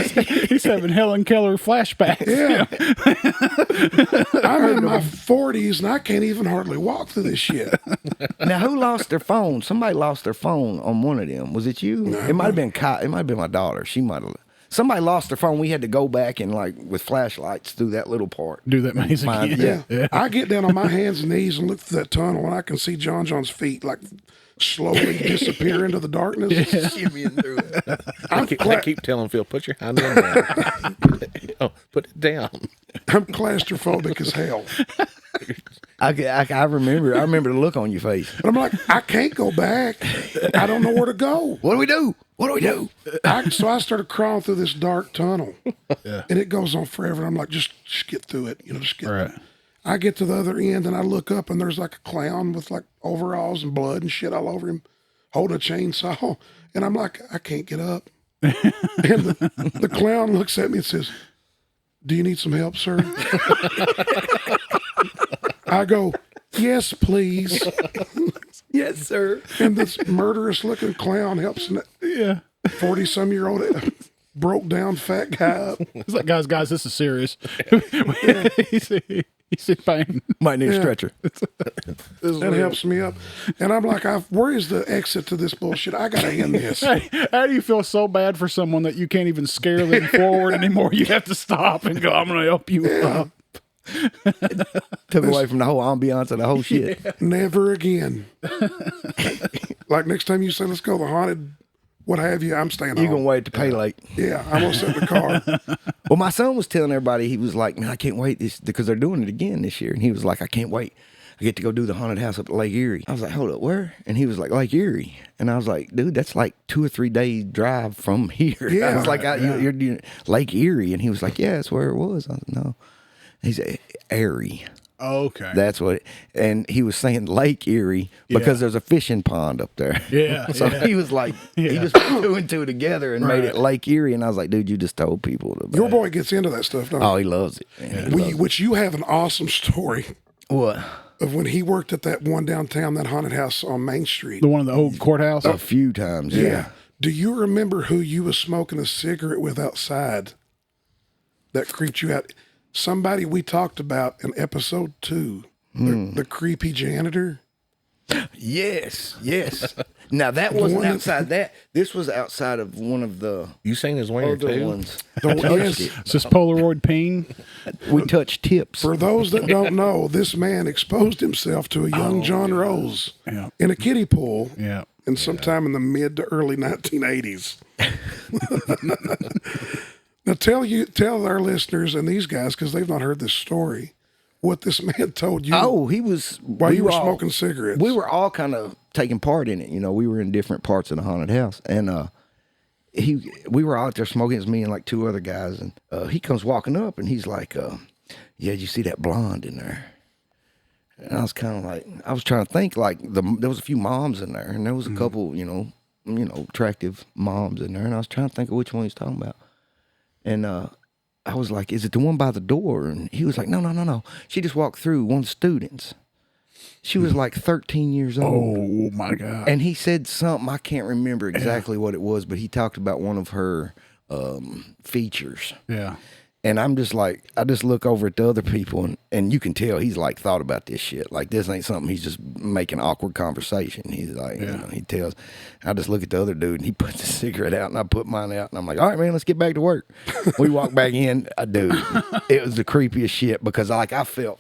He's having Helen Keller flashbacks. Yeah. I'm in my 40s and I can't even hardly walk through this shit. Now, who lost their phone? Somebody lost their phone on one of them. Was it you? It might have been It might have been my daughter. She might have. Somebody lost their phone. We had to go back and like with flashlights through that little part. Do that maze again. Yeah. I get down on my hands and knees and look through that tunnel and I can see John's feet like slowly disappear into the darkness. Shimmying through it. I keep telling Phil, put your hand in there. Put it down. I'm claustrophobic as hell. I remember the look on your face. But I'm like, I can't go back. I don't know where to go. What do we do? What do we do? So I started crawling through this dark tunnel. And it goes on forever. And I'm like, just get through it. Just get Right. I get to the other end and I look up and there's like a clown with like overalls and blood and shit all over him holding a chainsaw. And I'm like, I can't get up. And the clown looks at me and says, do you need some help, sir? I go, yes, please. Yes, sir. And this murderous looking clown helps Yeah. 40-some-year-old broke down fat guy up. It's like, guys, this is serious. He's in pain. Might need a stretcher. That helps me up. And I'm like, where is the exit to this bullshit? I got to end this. Hey, how do you feel so bad for someone that you can't even scare them forward anymore? You have to stop and go, I'm going to help you up. Took away from the whole ambiance of the whole shit. Never again. Like next time you say, let's go to the haunted, what have you, I'm staying You're home. going to wait to pay late. Yeah, I'm going to sit in the car. Well, my son was telling everybody, he was like, man, I can't wait because they're doing it again this year. And he was like, I can't wait. I get to go do the haunted house up at Lake Erie. I was like, hold up, where? And he was like, Lake Erie. And I was like, dude, that's like 2 or 3 days drive from here. Yeah. I was like, you're doing Lake Erie. And he was like, yeah, that's where it was. I said, no. He said, Erie. Okay. That's what and he was saying Lake Erie because there's a fishing pond up there. Yeah. So he was like, he just put 2 and 2 together and made it Lake Erie. And I was like, dude, you just told people. Your boy gets into that stuff, don't Oh, he loves it. Man. He loves it. Which you have an awesome story What? of when he worked at that one downtown, that haunted house on Main Street. The one in the old courthouse? A few times, yeah. Do you remember who you was smoking a cigarette with outside that creeped you out? Somebody we talked about in episode 2, the creepy janitor. Yes. Now that wasn't outside that. This was outside of one of the You seen his wiener other too? ones. Yes. Is this Polaroid peen? We touched tips. For those that don't know, this man exposed himself to a young John Rose Yeah. in a kiddie pool Yeah. in sometime in the mid to early 1980s. Now tell our listeners and these guys, because they've not heard this story, what this man told you. Oh, he was while you were all smoking cigarettes. We were all kind of taking part in it. You know, we were in different parts of the haunted house, and we were out there smoking. It's me and like two other guys, and he comes walking up, and he's like, "Yeah, did you see that blonde in there?" And I was kind of like, I was trying to think like there was a few moms in there, and there was a couple, you know, attractive moms in there, and I was trying to think of which one he's talking about, and I was like, "Is it the one by the door?" And he was like, No. She just walked through, one of the students. She was like 13 years old. Oh my God. And he said something, I can't remember exactly what it was, but he talked about one of her features. Yeah. And I'm just like, I just look over at the other people, and you can tell he's like thought about this shit. Like, this ain't something he's just making awkward conversation. He's like, you know, he tells, I just look at the other dude, and he puts a cigarette out, and I put mine out, and I'm like, all right, man, let's get back to work. We walk back in, dude, it was the creepiest shit because like I felt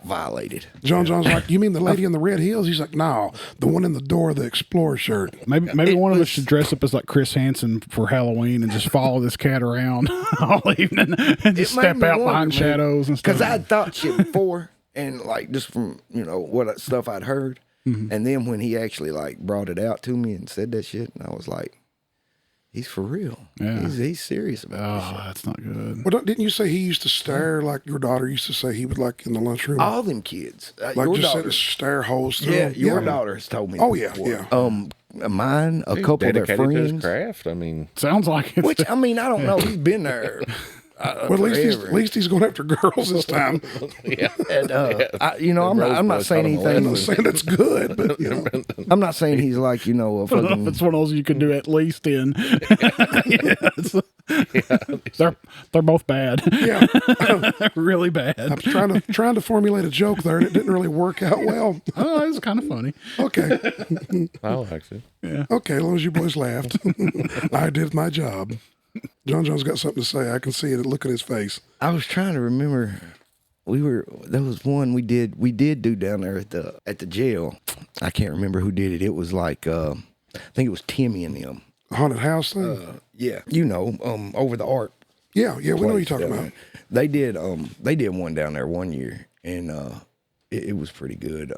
violated. John's like, you mean the lady in the red heels? He's like, no, the one in the door, the Explorer shirt. Maybe one of us should dress up as like Chris Hansen for Halloween and just follow this cat around all evening and just step out behind shadows and stuff. Because I had thought shit before, and like just from what stuff I'd heard, and then when he actually like brought it out to me and said that shit, and I was like, he's for real. Yeah. He's serious about this shit. That's not good. Well, didn't you say he used to stare like your daughter used to say he would like in the lunchroom? All them kids, like your just daughter, stare holes through yeah, them? your daughter has told me. Oh, that yeah, before. Mine, a couple of their Dedicated to his friends. craft. I mean, Sounds like it's Which I mean, I don't know. He's been there. Well, at least he's going after girls this time. yeah. And, I'm not saying anything. I'm not saying that's good, but I'm not saying he's like a fucking. it's one of those you can do at least in. They're both bad. yeah. Really I bad. was trying to formulate a joke there, and it didn't really work out well. Oh, it's kind of funny. Okay, I like it. okay, as long as you boys laughed, I did my job. John's got something to say. I can see it. Look at his face. I was trying to remember. There was one we did do down there at the jail. I can't remember who did it. It was like I think it was Timmy and them. Haunted house thing. Yeah, over the art. Yeah, we know what you're talking about. They did one down there one year, and it was pretty good.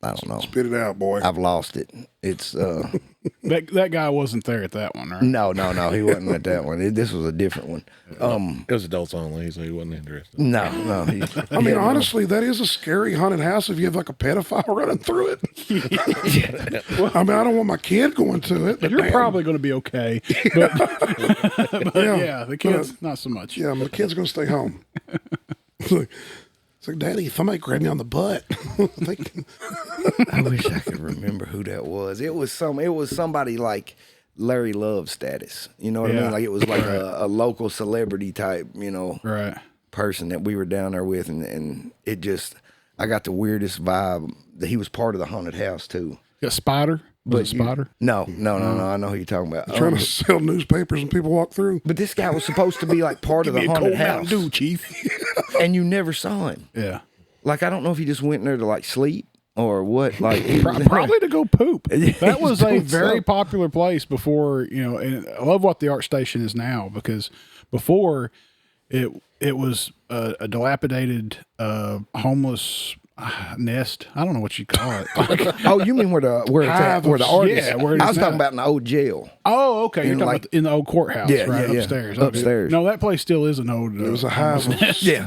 I don't know. Spit it out, boy. I've lost it. It's That guy wasn't there at that one, right? no, he wasn't at that one. This was a different one. It was adults only, so he wasn't interested. No. I mean, honestly, that is a scary haunted house if you have like a pedophile running through it. I mean, I don't want my kid going to it. But You're damn. probably going to be okay. But, yeah, the kids, not so much. Yeah, my kid's going to stay home. It's like, Daddy, somebody grabbed me on the butt. I wish I could remember who that was. It was somebody like Larry Love status. You know what I mean? Like it was like a local celebrity type, Right. person that we were down there with, and it just, I got the weirdest vibe that he was part of the haunted house too. Got Spider? Was it Spider? No. I know who you're talking about. Trying to sell newspapers and people walk through. But this guy was supposed to be like part of the haunted house, Dew, Chief. and you never saw him. Yeah. Like I don't know if he just went in there to like sleep or what. Like he was Probably to go poop. That was a doing very something. popular place before, and I love what the art station is now, because before it was a dilapidated homeless nest. I don't know what you call it. Oh, you mean where the artist? Yeah, where it I is was now. talking about in the old jail. Oh, okay. You're In, talking like- about in the old courthouse, Yeah, right? yeah. Upstairs. Upstairs. No, that place still is an old. It was a hive of Yeah.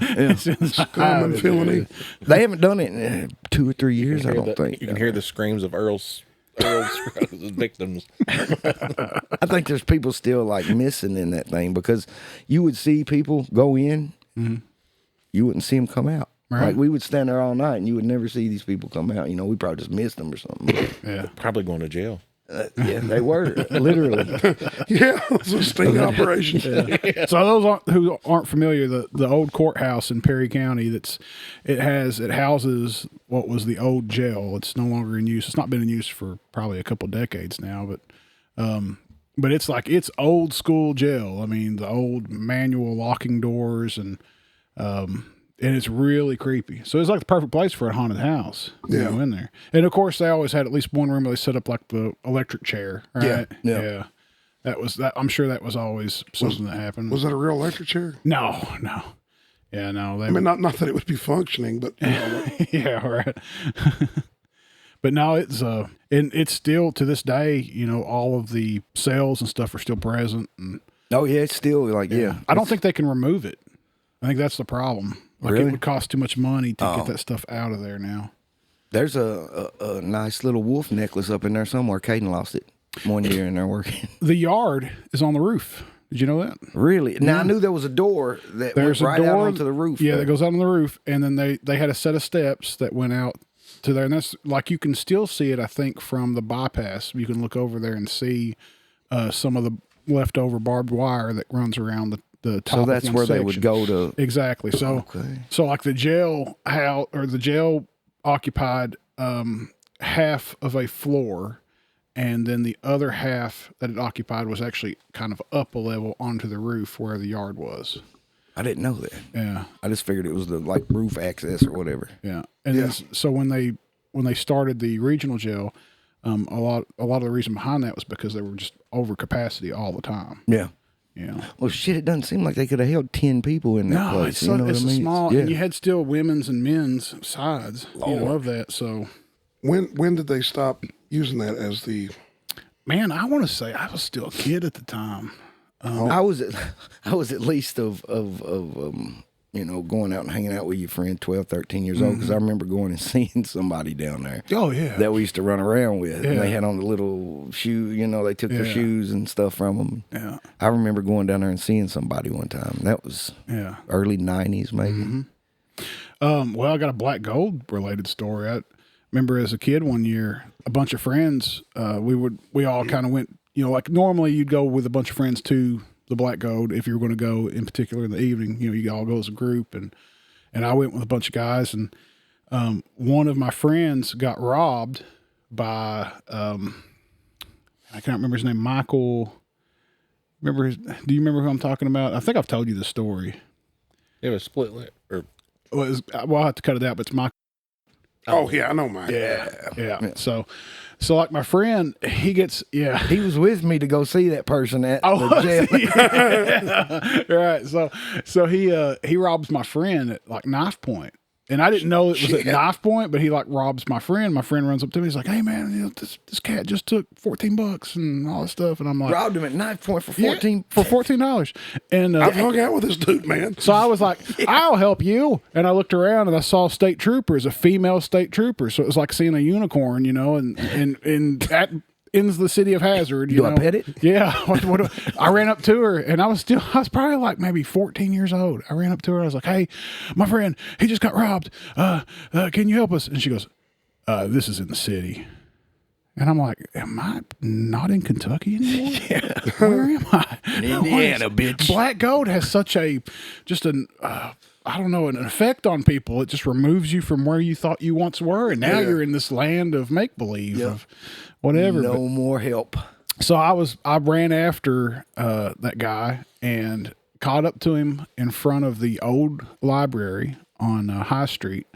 common felony. They haven't done it in 2 or 3 years, I don't think. You can hear the screams of Earl's victims. I think there's people still like missing in that thing because you would see people go in, you wouldn't see them come out. Right. Like we would stand there all night and you would never see these people come out. We probably just missed them or something. Yeah. Probably going to jail. Yeah, they were literally. Yeah, it's a sting operation. So those who aren't familiar, the old courthouse in Perry County, it houses what was the old jail. It's no longer in use. It's not been in use for probably a couple decades now, but it's old school jail. I mean, the old manual locking doors and it's really creepy. So it's like the perfect place for a haunted house. In there. And of course, they always had at least one room where they set up like the electric chair. Right? Yeah. That was that. I'm sure that was always something that happened. Was that a real electric chair? No. Yeah, no. I mean, not that it would be functioning, but yeah, right. But no, it's and it's still to this day. All of the cells and stuff are still present. And Oh yeah, it's still like I don't think they can remove it. I think that's the problem. Like Really? it would cost too much money to get that stuff out of there now. There's a nice little wolf necklace up in there somewhere. Caden lost it one year in there working. The yard is on the roof. Did you know that? Really? Now I knew there was a door that There's went right a door out onto the roof. Yeah, there. that goes out on the roof, and then they had a set of steps that went out to there, and that's like you can still see it. I think from the bypass, you can look over there and see some of the leftover barbed wire that runs around the top. So that's of one where section. they would go to. Exactly. So so like the jail house or the jail occupied half of a floor, and then the other half that it occupied was actually kind of up a level onto the roof where the yard was. I didn't know that. Yeah. I just figured it was the like roof access or whatever. Yeah. And then, so when they started the regional jail, a lot of the reason behind that was because they were just over capacity all the time. Yeah. Yeah. Well, shit, it doesn't seem like they could have held 10 people in that place. It's, You know it's what I mean? small, Yeah. and you had still women's and men's sides of that. So, when did they stop using that as the? man, I want to say I was still a kid at the time. I was at least of going out and hanging out with your friend 12, 13 years old, because I remember going and seeing somebody down there. Oh yeah. That we used to run around with. Yeah. And they had on the little shoe, they took their shoes and stuff from them. Yeah. I remember going down there and seeing somebody one time. That was early 90s maybe. Well, I got a black gold related story. I remember as a kid one year, a bunch of friends, we all kind of went, like normally you'd go with a bunch of friends to the black gold if you were going to go in particular in the evening, you all go as a group, and I went with a bunch of guys, and one of my friends got robbed by, I can't remember his name, Michael. Do you remember who I'm talking about? I think I've told you the story. It was split lip, or Well, I'll have to cut it out, but it's Michael. Oh yeah, I know Mike. Yeah. So like my friend, he gets, He was with me to go see that person at the jail. Right. So he robs my friend at like knife point. And I didn't know it was at knife point, but he like robs my friend. My friend runs up to me. He's like, "Hey man, this cat just took $14 and all this stuff." And I'm like, Robbed him at knife point for $14. for $14. And I've hung out with this dude, man. so I was like, "I'll help you." And I looked around and I saw state troopers, a female state trooper. So it was like seeing a unicorn, and at in the city of Hazard. Do I pet it? Yeah. I ran up to her, and I was probably like maybe 14 years old. I ran up to her. I was like, "Hey, my friend, he just got robbed. Can you help us?" And she goes, "This is in the city." And I'm like, "Am I not in Kentucky anymore? Where am I?" In Indiana, bitch. Black gold has such an effect on people. It just removes you from where you thought you once were, and now you're in this land of make believe of whatever. No more help. So I ran after that guy and caught up to him in front of the old library on High Street,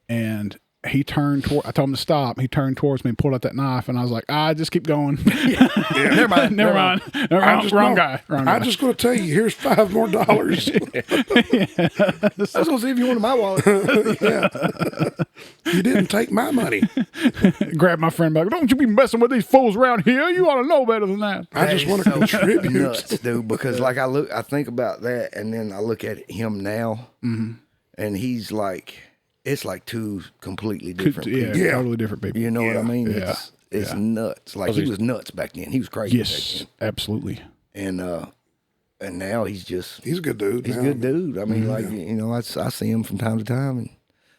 and he turned toward. I told him to stop. He turned towards me and pulled out that knife, and I was like, just keep going." Never mind. Wrong guy. I'm just going to tell you, here's $5 more. I was going to see if you wanted my wallet. You didn't take my money. Grab my friend back. "Don't you be messing with these fools around here. You ought to know better than that." I just want to contribute. Nuts, dude, because like I think about that, and then I look at him now, and he's like, it's like two completely different people. Yeah. Totally different people. You know what I mean? Yeah. It's nuts. Like he was nuts back then. He was crazy back Yes, absolutely. then. And now he's He's a good dude. a good dude. I mean, I see him from time to time and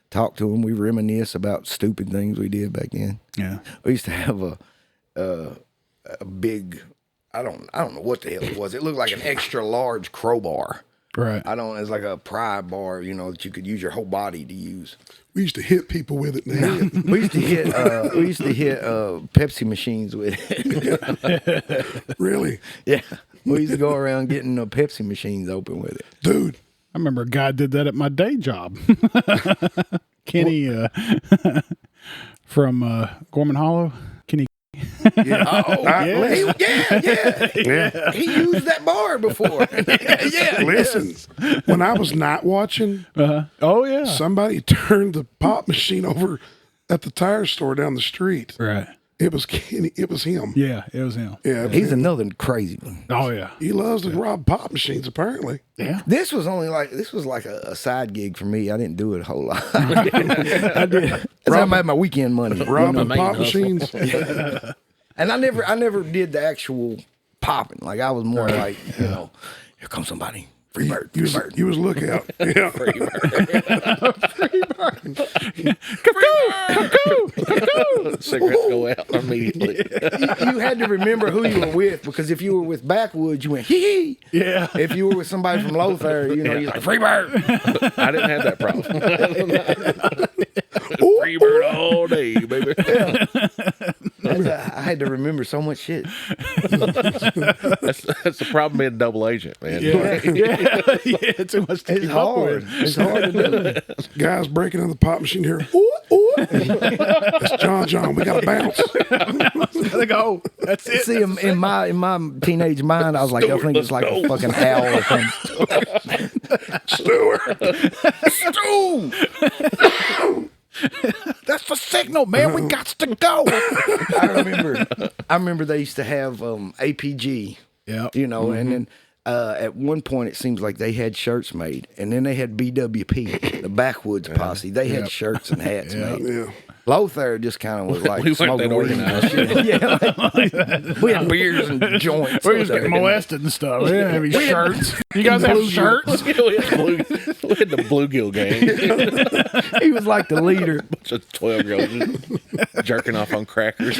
talk to him. We reminisce about stupid things we did back then. Yeah. We used to have a big, I don't know what the hell it was. It looked like an extra large crowbar. Right. It's like a pry bar, that you could use your whole body to use. We used to hit people with it in the head. We used to hit Pepsi machines with it. Really? Yeah. We used to go around getting Pepsi machines open with it. Dude. I remember a guy did that at my day job. Kenny from Gorman Hollow. Kenny. Yeah. Yeah. He used that bar before. Yeah. Listen, when I was night watching, Oh yeah. somebody turned the pop machine over at the tire store down the street. Right. It was Kenny. It was him. Yeah, it was him. Yeah, He's another crazy one. Oh yeah. he loves to rob pop machines. Apparently, Yeah. This was like a side gig for me. I didn't do it a whole lot. I did. I made my weekend money. robbing main pop hustle. machines. And I never did the actual popping. Like I was more like, here comes somebody. Free bird. Free bird. You was lookout. Yeah. Cigarettes go out immediately. You had to remember who you were with, because if you were with Backwoods, you went hee hee. Yeah. If you were with somebody from Lothar, you're like free bird. I didn't have that problem. Free bird all day, baby. I had to remember so much shit. That's the problem being a double agent, man. Yeah. Too much to It's keep up hard. with. It's hard to do. Guys breaking in the pop machine here. Ooh, ooh. It's John. We got to bounce. They go. That's it. See, in my teenage mind, I was like, I think it's like a fucking owl or something. Stewart. That's the signal, man. We got to go. I remember they used to have APG. Yeah. And then at one point it seems like they had shirts made, and then they had BWP, the Backwoods posse. They had shirts and hats made. Yeah. Lothar just kind of was like We weren't smoking that weed and organized. shit. Yeah, we had beers and joints. We was getting molested and stuff. We didn't have any shirts. You guys have shirts? We had the bluegill gang. He was like the leader. Bunch of 12-year-olds jerking off on crackers.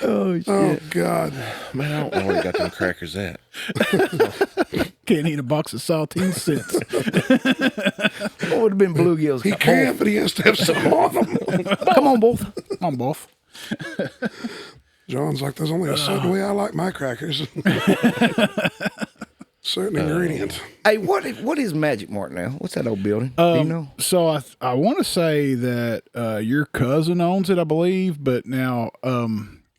Oh shit! Oh God. Man, I don't know where you got them crackers at. Can't eat a box of saltine cents. What would have been bluegills? He can, but he has to have some on him. Come on, both. On both. John's like, there's only a certain way I like my crackers. Certain ingredient. Hey, what is Magic Mart now? What's that old building? Do you know? So I want to say that your cousin owns it, I believe, but now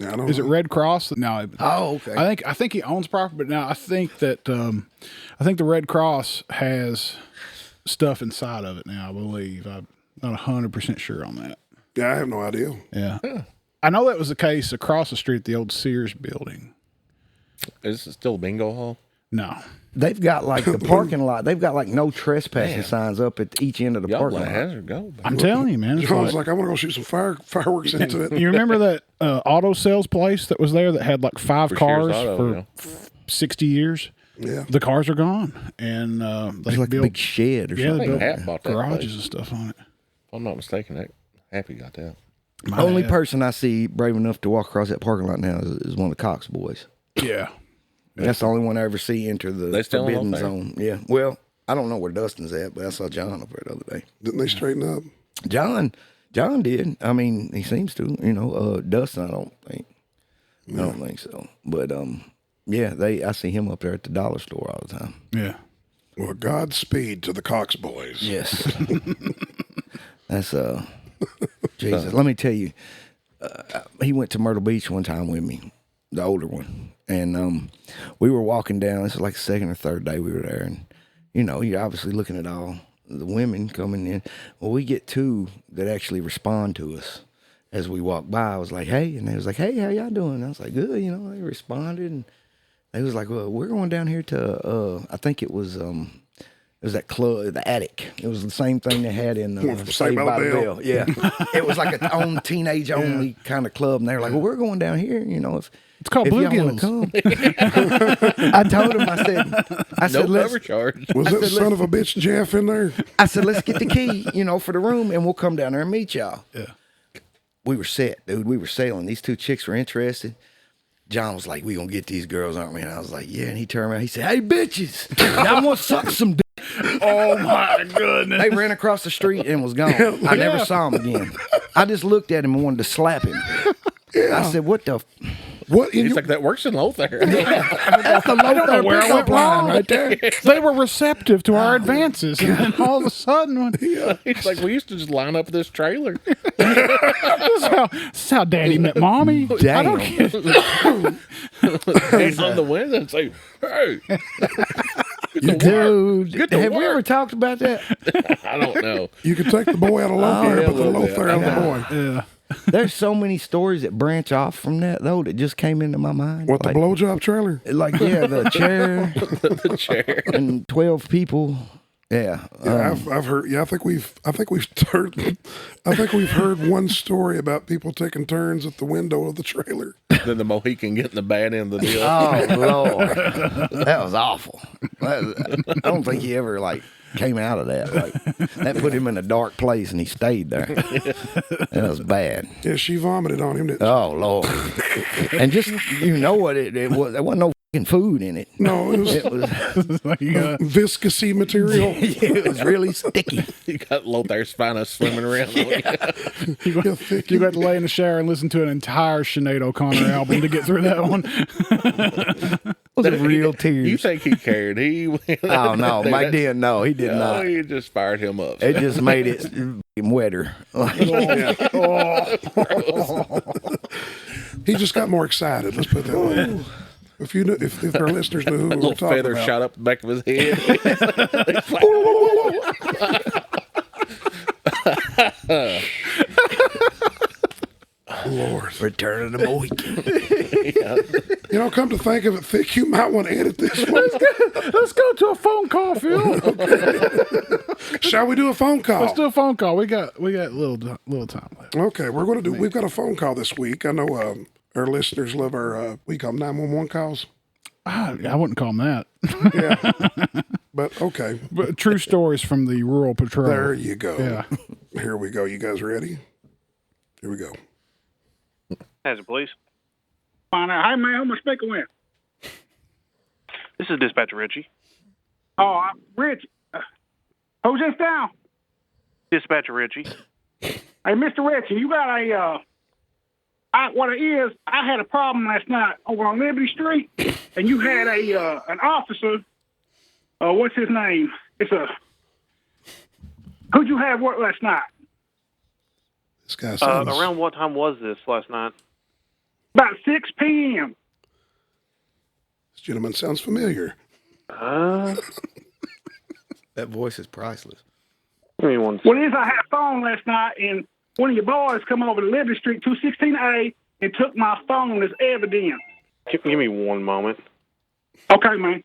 I don't is it know. Red Cross? No. Oh, okay. I think he owns property, but now I think that the Red Cross has stuff inside of it now. I believe I'm not 100% sure on that. Yeah, I have no idea. Yeah. I know that was the case across the street at the old Sears building. Is it still a bingo hall? No. They've got like the parking lot. They've got like no trespassing signs up at each end of the Y'all parking let lot. Hazard go. Baby. I'm telling you, man. It's John's like, like, I want to go shoot some fireworks into it. you remember that auto sales place that was there that had like 5 For cars Sears Auto, for yeah. 60 years? Yeah. The cars are gone, and they It's like a built big shed or yeah, something. they built Hap bought that garages place. and stuff on it. If I'm not mistaken, that Happy got that. Only person I see brave enough to walk across that parking lot now is one of the Cox boys. Yeah. That's the only one I ever see enter the They still forbidden out there? zone. Yeah. Well, I don't know where Dustin's at, but I saw John up there the other day. Didn't they straighten up? John did. I mean, he seems to. Dustin, I don't think. I don't think so. But yeah, I see him up there at the dollar store all the time. Yeah. Well, Godspeed to the Cox boys. Yes. That's Jesus. Let me tell you, he went to Myrtle Beach one time with me, the older one, and we were walking down. This was like the second or third day we were there, and you're obviously looking at all the women coming in. Well, we get 2 that actually respond to us as we walk by. I was like, hey, and they was like, hey, how y'all doing? I was like, good. They responded, and they was like, well, we're going down here to I think it was that club, the Attic. It was the same thing they had in Saved by the Bell. Yeah, it was like a own teenage only kind of club, and they were like, well, we're going down here. If It's called if y'all want Bluegills. to come. I told him, I said, No let's. cover charge. Was that son of a bitch Jeff in there? I said, let's get the key, for the room, and we'll come down there and meet y'all. Yeah. we were set, dude. We were sailing. These two chicks were interested. John was like, we gonna get these girls, aren't we? And I was like, yeah. And he turned around. He said, hey, bitches, y'all want to suck some dick? Oh my goodness! They ran across the street and was gone. I never saw him again. I just looked at him and wanted to slap him. I said, what the... What in He's your, like, that works in Lothair. That's the Lothair Where I pickup went line wrong right there. They were receptive to our advances, and then all of a sudden, He's like, we used to just line up this trailer. this is how Daddy met Mommy. I don't get it. He's on the window and say, hey. Dude, Get to have we work. ever talked about that? I don't know. you could take the boy out of Lothair, yeah, but the a little bit. Lothair out of the boy. Yeah. There's so many stories that branch off from that, though, that just came into my mind. What, like, the blowjob trailer? Like, yeah, the chair The chair. and 12 people. Yeah. Yeah, I've heard. Yeah, I think we've heard one story about people taking turns at the window of the trailer. Then the Mohican getting the bad end of the deal. Oh, Lord. That was awful. I don't think he ever, like, came out of that. Like, that put him in a dark place, and he stayed there. That was bad. Yeah, she vomited on him. Didn't she? Oh, Lord. And just, you know what it was. There wasn't no fucking food in it. No, it was It was, viscousy material. it was really sticky. You got Lothair's finest swimming around. You got to lay in the shower and listen to an entire Sinead O'Connor album to get through that one. It was a real You tears. think he cared? Oh, no. Mike didn't. No, he did Oh, not. you just fired him up. It just made it wetter. He just got more excited. Let's put it that way. If you knew, if our listeners knew who we A were little talking feather about. shot up the back of his head. Lord. Return of the Mohican. You know, come to think of it, Thick, you might want to edit this one. Let's go to a phone call, Phil. Shall we do a phone call? Let's do a phone call. We got a little time left. Okay, we've got a phone call this week. I know our listeners love our, we call them 911 calls. I wouldn't call them that. Yeah. But okay. But true stories from the rural patrol. There you go. Yeah. Here we go. You guys ready? Here we go. Hazard, please. Find out. Hey, man, who am I speaking with? This is Dispatcher Richie. Oh, Rich. Who's this now? Dispatcher Richie. Hey, Mr. Richie, you got a, what it is, I had a problem last night over on Liberty Street, and you had an officer, what's his name? Who'd you have work last night? This guy sounds... Around what time was this last night? About 6 p.m. This gentleman sounds familiar. That voice is priceless. Give me one What it is, I had a phone last night, and one of your boys come over to Liberty Street, 216A, and took my phone as evidence. Give me one moment. Okay, man.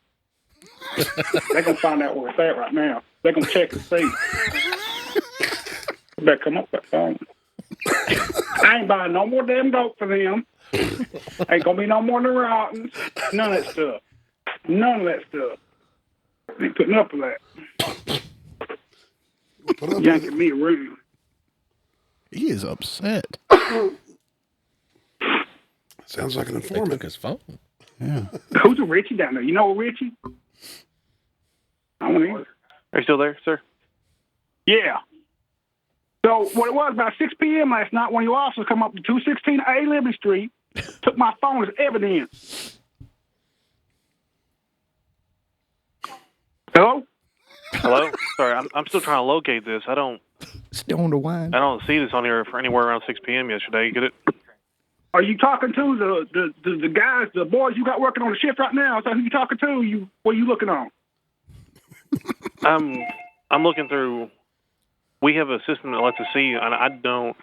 They're going to find out where it's at right now. They're going to check and see. You better come up with that phone. I ain't buying no more damn dope for them. Ain't going to be no more neurotins. None of that stuff. None of that stuff. Ain't putting up with that. Yanking me around. He is upset. Sounds like an They informant. took his phone. Yeah. Who's a Richie down there? You know a Richie? I don't know. Are you still there, sir? Yeah. So what it was, about 6 p.m. last night, one of your officers come up to 216A Liberty Street, took my phone as evidence. Hello? Hello? Sorry, I'm still trying to locate this. I don't Still on the wine. see this on here for anywhere around 6 p.m. yesterday. You get it? Are you talking to the guys, the boys you got working on the shift right now? Is that who you talking to? What are you looking on? I'm looking through. We have a system that lets us see, and I don't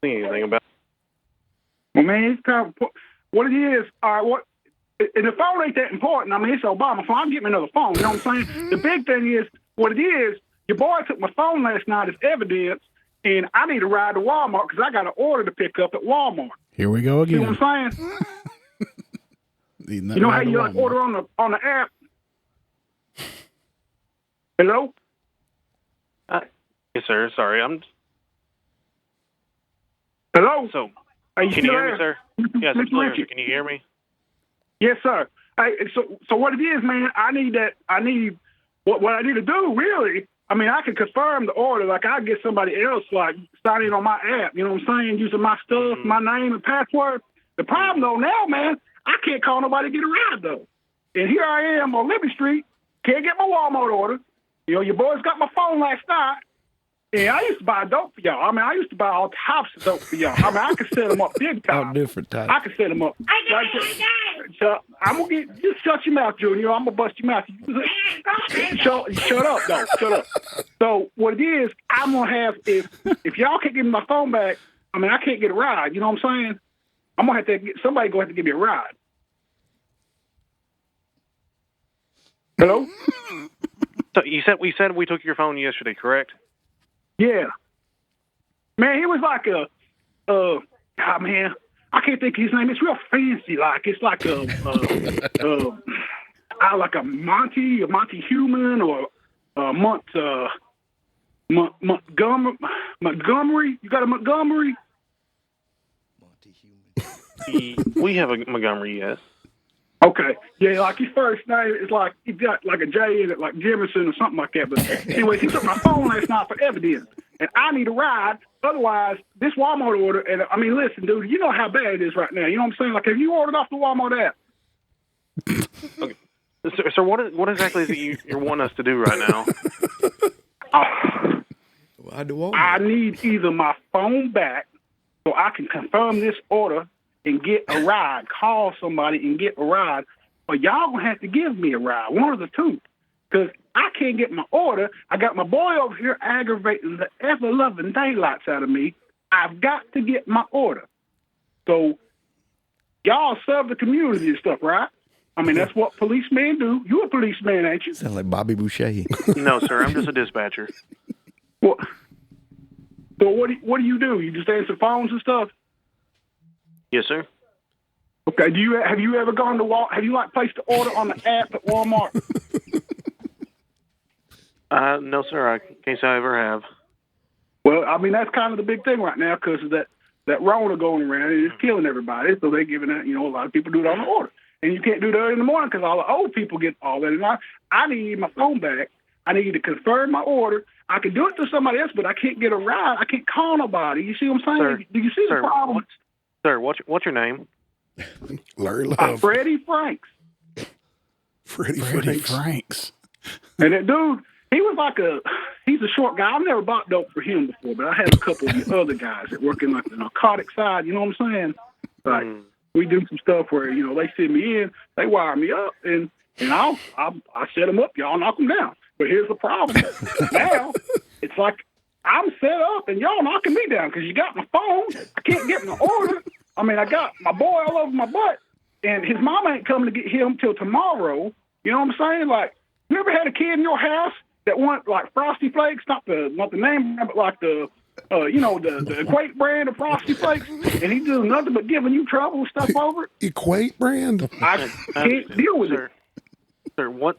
see anything about it. Well, man, it's kind of, what it is, all right, and the phone ain't that important. I mean, it's Obama phone. I'm getting another phone. You know what I'm saying? The big thing is, what it is, your boy took my phone last night as evidence, and I need to ride to Walmart because I got an order to pick up at Walmart. Here we go See again. what I'm saying? You know how you order on the app? Hello? Yes, sir. Sorry, Hello? So, Are you can you still hear me, there? sir? Yes, I'm Mr. still here, Richie? sir. Can you hear me? Yes, sir. So what it is, man, what I need to do, really, I mean, I can confirm the order. Like, I get somebody else, like, sign in on my app, you know what I'm saying, using my stuff, my name and password. The problem, though, now, man, I can't call nobody to get a ride, though. And here I am on Liberty Street, can't get my Walmart order. You know, your boys got my phone last night. And I used to buy dope for y'all. I mean, I used to buy all types of dope for y'all. I mean, I could set them up big time. All different types. I could set them up. So I'm gonna just shut your mouth, Junior. I'm gonna bust your mouth. Shut up, though. Shut up. So what it is, I'm gonna have if y'all can't give me my phone back, I mean, I can't get a ride. You know what I'm saying? I'm gonna have to get somebody. Gonna have to give me a ride. Hello? So you said we took your phone yesterday, correct? Yeah. Man, he was like man, I can't think of his name. It's real fancy. Like, it's like like a Monty Human or Montgomery. You got a Montgomery? We have a Montgomery, yes. Okay. Yeah, like his first name is like, he got like a J in it, like Jefferson or something like that. But anyways, he took my phone last night for evidence. And I need a ride. Otherwise, this Walmart order, and I mean, listen, dude, you know how bad it is right now. You know what I'm saying? Like, have you ordered off the Walmart app? Okay. So what exactly is it you want us to do right now? I need either my phone back so I can confirm this order and get a ride, call somebody and get a ride, or y'all gonna have to give me a ride, one of the two, because I can't get my order. I got my boy over here aggravating the ever-loving daylights out of me. I've got to get my order. So y'all serve the community and stuff, right? I mean, that's what policemen do. You a policeman, ain't you? Sound like Bobby Boucher. No, sir. I'm just a dispatcher. Well, so what do you do? You just answer phones and stuff? Yes, sir. Okay. Have you ever gone to have you placed the order on the app at Walmart? No, sir. I can't say I ever have. Well, I mean, that's kind of the big thing right now because of that Rona going around and it's killing everybody. So they're giving that, a lot of people do it on the order. And you can't do that in the morning because all the old people get all that. And I need my phone back. I need to confirm my order. I can do it to somebody else, but I can't get a ride. I can't call nobody. You see what I'm saying? Sir, Do you see the problem? Sir, what's your name? Larry Love. Freddie Franks. Freddie Franks. And that dude, he's a short guy. I've never bought dope for him before, but I have a couple of the other guys that work in like the narcotic side. You know what I'm saying? Like we do some stuff where they send me in, they wire me up, and I set them up. Y'all knock them down. But here's the problem. Now it's like I'm set up and y'all knocking me down because you got my phone. I can't get my order. I mean, I got my boy all over my butt, and his mama ain't coming to get him till tomorrow. You know what I'm saying? Like, you ever had a kid in your house that want like Frosty Flakes, not the name, but like the Equate brand of Frosty Flakes, and he does nothing but giving you trouble and stuff over it? Equate brand? I can't deal with it. Sir, what?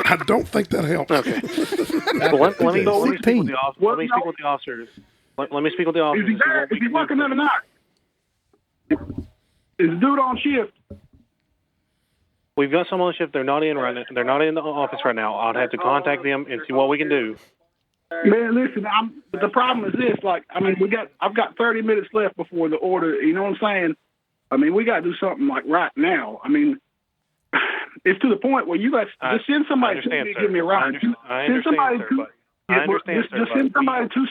I don't think that helps. Okay. Well, let me speak with the officer. Let me speak with the officers. Let me speak with the officers. Is he there? Is he working there tonight? Is the dude on shift? We've got some on the shift. They're not in right now. They're not in the office right now. I'll have to contact them and see what we can do. Man, listen. The problem is this. Like, I mean, I've got 30 minutes left before the order. You know what I'm saying? I mean, we got to do something like right now. I mean, it's to the point where you guys just send somebody to me to give me a ride. I understand, sir. Just send somebody to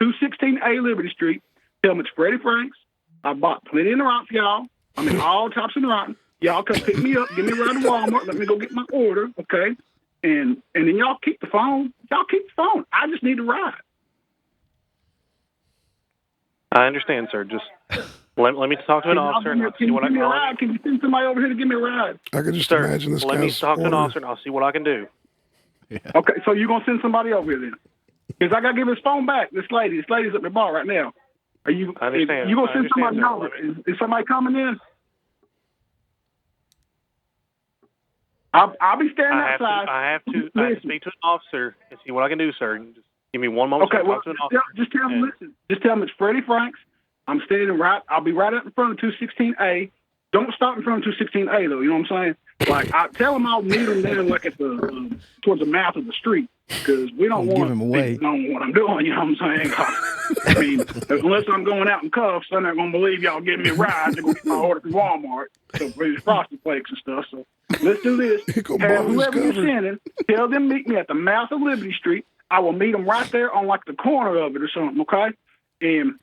216A Liberty Street. Tell them it's Freddie Franks. I bought plenty in the rock for y'all. I mean, all types in the rotten. Y'all come pick me up, give me a ride to Walmart, let me go get my order, okay? And then y'all keep the phone. Y'all keep the phone. I just need a ride. I understand, sir. Just let me talk to an officer and I'll see what I can do. Can you send somebody over here to give me a ride? I can just imagine this let me talk to an officer and I'll see what I can do. Yeah. Okay, so you're going to send somebody over here then? Because I got to give his phone back. This lady's at the bar right now. Are you? I understand. You going to send somebody sir. over? Is somebody coming in? I'll be standing outside. I have to speak to an officer and see what I can do, sir. Just Give me one moment. Okay, well, just tell them, listen. Just tell them it's Freddie Franks. I'm standing right. I'll be right up in front of 216A. Don't stop in front of 216A though. You know what I'm saying? Like, I tell them I'll meet them there, like at the towards the mouth of the street, because we don't want to know what I'm doing. You know what I'm saying? I mean, unless I'm going out in cuffs, they're not gonna believe y'all giving me a ride to go get my order from Walmart. So for these frosted flakes and stuff. So let's do this. Have whoever you're sending, tell them meet me at the mouth of Liberty Street. I will meet them right there on like the corner of it or something. Okay, and.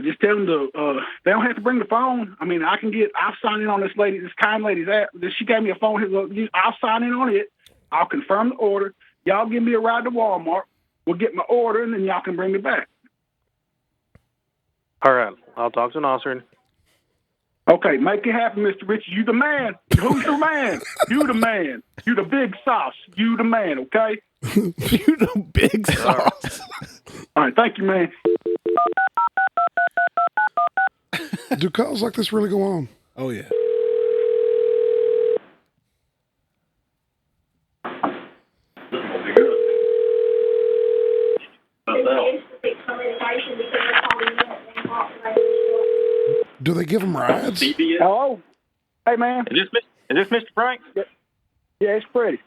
Just tell them they don't have to bring the phone. I mean, I'll sign in on this kind lady's app. She gave me a phone. I'll sign in on it. I'll confirm the order. Y'all give me a ride to Walmart. We'll get my order, and then y'all can bring me back. All right. I'll talk to an officer. Okay, make it happen, Mr. Richie. You the man. Who's the man? You the man. You the big sauce. You the man, okay? You the big sauce. All right, thank you, man. Do calls like this really go on? Oh, yeah. Do they give them rides? Hello? Hey, man. Is this Mr. Frank? Yeah, it's Freddie.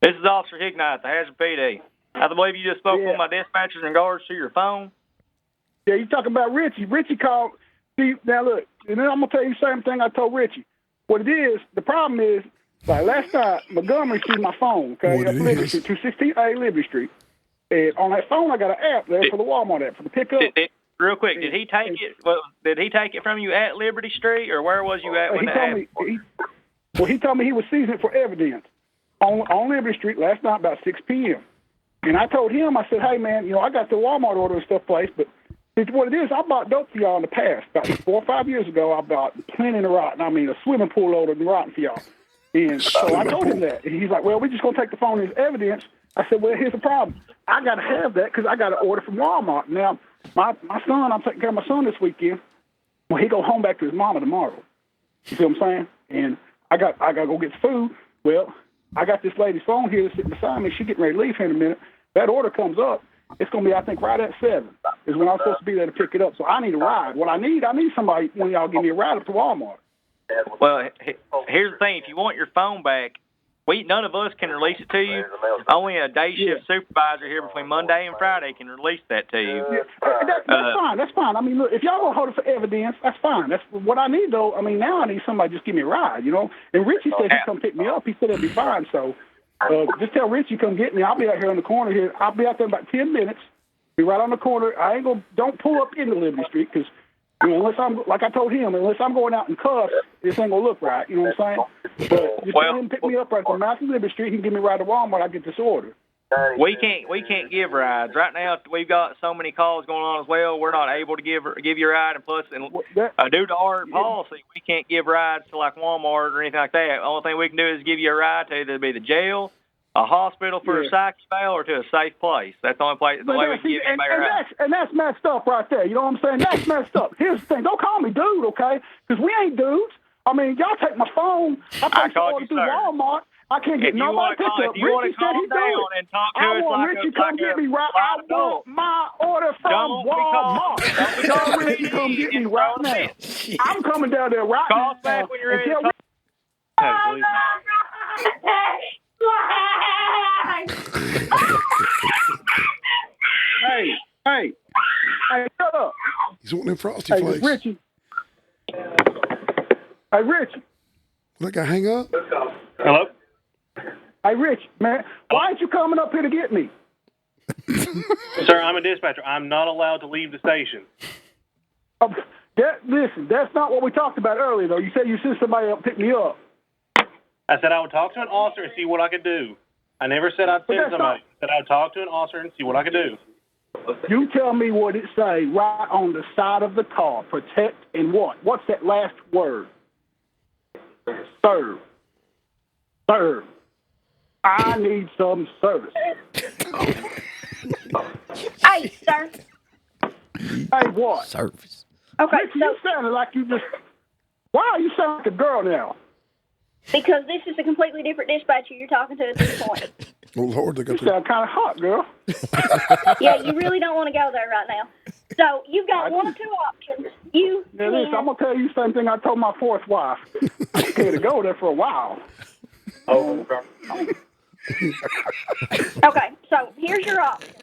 This is Officer Hignite, the Hazard PD. I believe you just spoke with my dispatchers in regards to your phone. Yeah, you talking about Richie. Richie called. See, now look, and then I'm going to tell you the same thing I told Richie. What it is, the problem is, like last night, Montgomery seized my phone, okay, at Liberty Street, 216A Liberty Street. And on that phone, I got an app there for the Walmart app, for the pickup. Real quick, did he take it? Well, did he take it from you at Liberty Street, or where was you at when the app? He told me he was seizing it for evidence on Liberty Street last night about 6 p.m. And I told him, I said, hey, man, I got the Walmart order and stuff placed, but what it is, I bought dope for y'all in the past. About 4 or 5 years ago, I bought plenty of rotten. I mean, a swimming pool load of rotten for y'all. And so I told him that. And he's like, well, we're just going to take the phone as evidence. I said, well, here's the problem. I got to have that because I got to order from Walmart. Now, my son, I'm taking care of my son this weekend. Well, he go home back to his mama tomorrow. You see what I'm saying? And I got to go get food. Well, I got this lady's phone here sitting beside me. She's getting ready to leave here in a minute. That order comes up. It's going to be, I think, right at 7 is when I'm supposed to be there to pick it up. So I need a ride. What I need somebody, when y'all give me a ride up to Walmart. Well, here's the thing. If you want your phone back, none of us can release it to you. Only a day shift supervisor here between Monday and Friday can release that to you. Yeah. That's fine. That's fine. I mean, look, if y'all want to hold it for evidence, that's fine. That's what I need, though. I mean, now I need somebody to just give me a ride, And Richie said he'd come pick me up. He said it'd be fine. So just tell Richie come get me. I'll be out here on the corner here. I'll be out there in about 10 minutes. Be right on the corner. Don't pull up into Liberty Street because, unless I'm, like I told him, unless I'm going out in cuffs, this ain't going to look right. You know what I'm saying? But just tell him pick me up right at the mouth of Liberty Street. He can give me a ride to Walmart. I get this order. We can't give rides. Right now, we've got so many calls going on as well. We're not able to give you a ride. And plus, due to our policy, we can't give rides to like Walmart or anything like that. The only thing we can do is give you a ride to either be the jail, a hospital for a psych eval, or to a safe place. That's the only place. The way we can give anybody a ride. And that's messed up right there. You know what I'm saying? That's messed up. Here's the thing. Don't call me dude, okay? Because we ain't dudes. I mean, y'all take my phone. I call you through Walmart. I can't get nobody picked up. Richie said he do it. I want Richie come get me right. I want my order from Walmart. Tell Richie come get me right now. I'm coming down there right now. Call back when you're ready. Hey, shut up. He's wanting them Frosty Flakes. Richie. Hey, Richie. That guy hang up? Hello? Hey, Rich, man, why aren't you coming up here to get me? Sir, I'm a dispatcher. I'm not allowed to leave the station. Listen, that's not what we talked about earlier, though. You said you sent somebody up to pick me up. I said I would talk to an officer and see what I could do. I never said I'd send somebody. I said I would talk to an officer and see what I could do. You tell me what it say right on the side of the car. Protect and what? What's that last word? Serve. Serve. I need some service. Hey, sir. Hey, what? Service. Okay, Richie, you sounded like you just... Why are you sounding like a girl now? Because this is a completely different dispatcher you're talking to at this point. Oh, Lord, they got You sound kind of hot, girl. Yeah, you really don't want to go there right now. So you've got one or two options. You Listen, I'm going to tell you the same thing I told my fourth wife. I'm scared to go there for a while. Oh, Okay, so here's your option.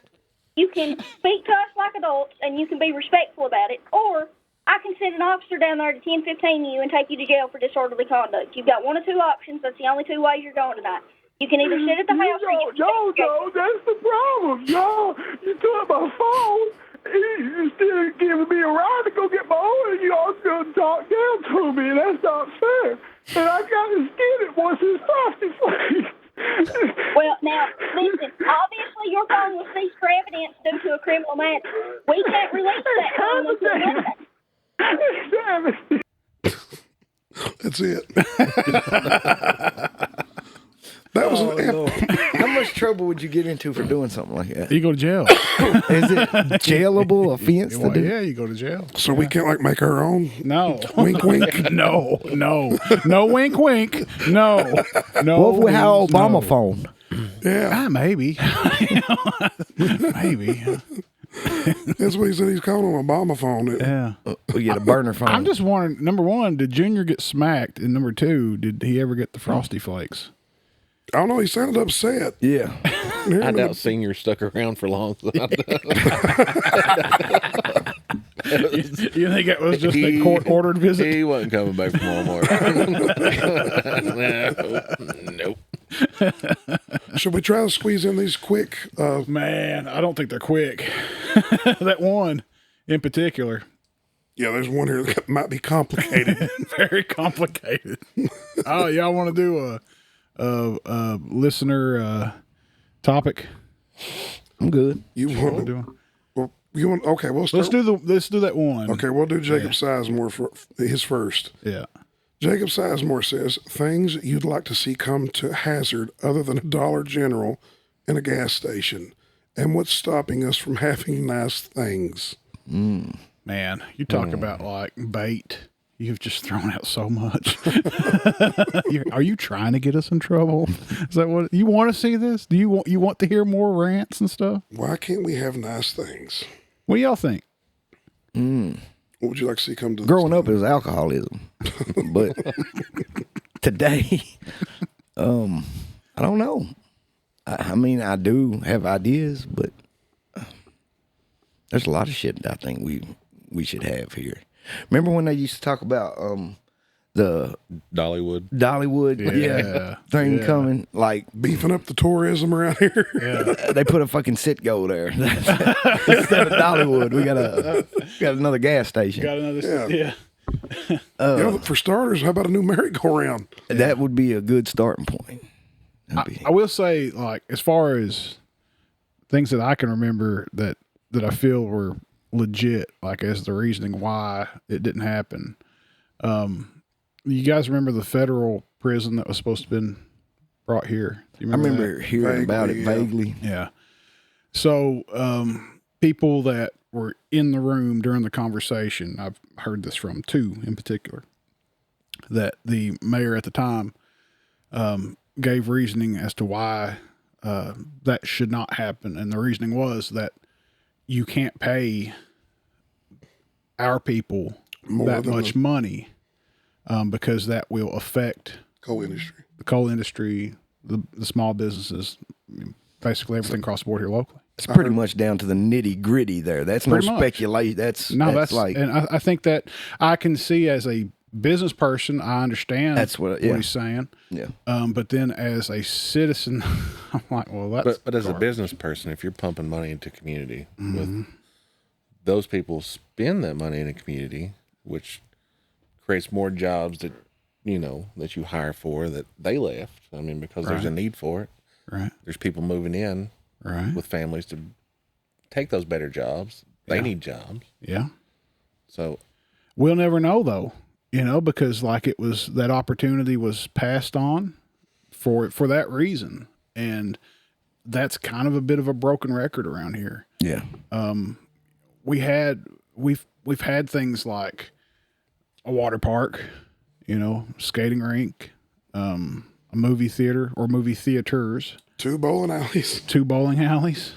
You can speak to us like adults, and you can be respectful about it, or I can send an officer down there to 1015 you and take you to jail for disorderly conduct. You've got one or two options. That's the only two ways you're going tonight. You can either sit at the house or you No, that's the problem. No, you took my phone. You still giving me a ride to go get my own, and you also going to talk down to me, and that's not fair. And I got to get it once it's frosty flakes. Well, now, listen, obviously your phone was seized for evidence due to a criminal matter. We can't release that phone until Monday. That's it. That was How much trouble would you get into for doing something like that? You go to jail. Is it jailable offense to do? Yeah, you go to jail. So we can't like make our own. No. Wink, wink. No. Wink, wink. No. What if we had means Obama no. phone? Yeah, Maybe. Maybe. that's what he said. He's calling an Obama phone. Yeah. We get a burner phone. I'm just wondering, number one, did Junior get smacked? And number two, did he ever get the Frosty Flakes? I don't know. He sounded upset. Yeah. I doubt Senior stuck around for long. You think it was just a court-ordered visit? He wasn't coming back from Walmart. Nope. Should we try to squeeze in these quick? Man, I don't think they're quick. That one in particular. Yeah, there's one here that might be complicated. Very complicated. Oh, y'all want to do a listener topic? I'm good. You want? Well, you want? Okay, we'll start. Let's do that one. Okay, we'll do Jacob Sizemore for his first. Yeah. Jacob Sizemore says things you'd like to see come to Hazard other than a Dollar General and a gas station, and what's stopping us from having nice things. Man, you talk about like bait. You've just thrown out so much. Are you trying to get us in trouble? Is that what you want to see? This? Do you want to hear more rants and stuff? Why can't we have nice things? What do y'all think? What would you like to see come to? Growing up, it was alcoholism, but today, I don't know. I mean, I do have ideas, but there's a lot of shit that I think we should have here. Remember when they used to talk about the Dollywood thing coming, like beefing up the tourism around here? Yeah. They put a fucking Citgo there instead of Dollywood. We got another gas station. Got another For starters, how about a new merry-go-round? That would be a good starting point. I will say, like, as far as things that I can remember that I feel were legit, like as the reasoning why it didn't happen. You guys remember the federal prison that was supposed to have been brought here? Do you remember hearing about it vaguely. Yeah. So people that were in the room during the conversation, I've heard this from two in particular, that the mayor at the time gave reasoning as to why that should not happen. And the reasoning was that you can't pay our people that much money because that will affect the coal industry, the small businesses, basically everything across the board here locally. It's pretty much down to the nitty gritty there. That's no speculation. That's like, and I think that I can see as a business person, I understand what he's saying. Yeah. But then as a citizen, I'm like, well, that's but as a business person, if you're pumping money into community, with those people spend that money in a community, which creates more jobs that you hire for that they left. I mean, because there's a need for it. Right. There's people moving in with families to take those better jobs. They need jobs. Yeah. So we'll never know though, because like it was, that opportunity was passed on for that reason. And that's kind of a bit of a broken record around here. Yeah. We've had things like a water park, skating rink, a movie theater or movie theaters. 2 bowling alleys. 2 bowling alleys.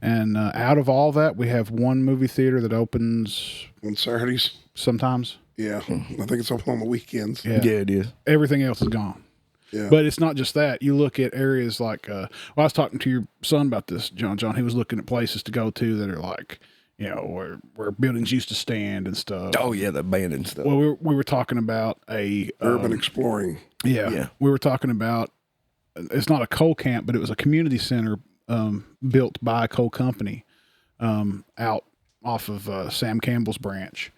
And out of all that, we have 1 movie theater that opens On Saturdays. sometimes. Yeah. I think it's open on the weekends. Yeah, it is. Everything else is gone. Yeah. But it's not just that. You look at areas like, I was talking to your son about this, John. He was looking at places to go to that are like, where buildings used to stand and stuff. Oh yeah, the abandoned stuff. Well, we were talking about a Urban exploring. Yeah. We were talking about, it's not a coal camp, but it was a community center built by a coal company out off of Sam Campbell's branch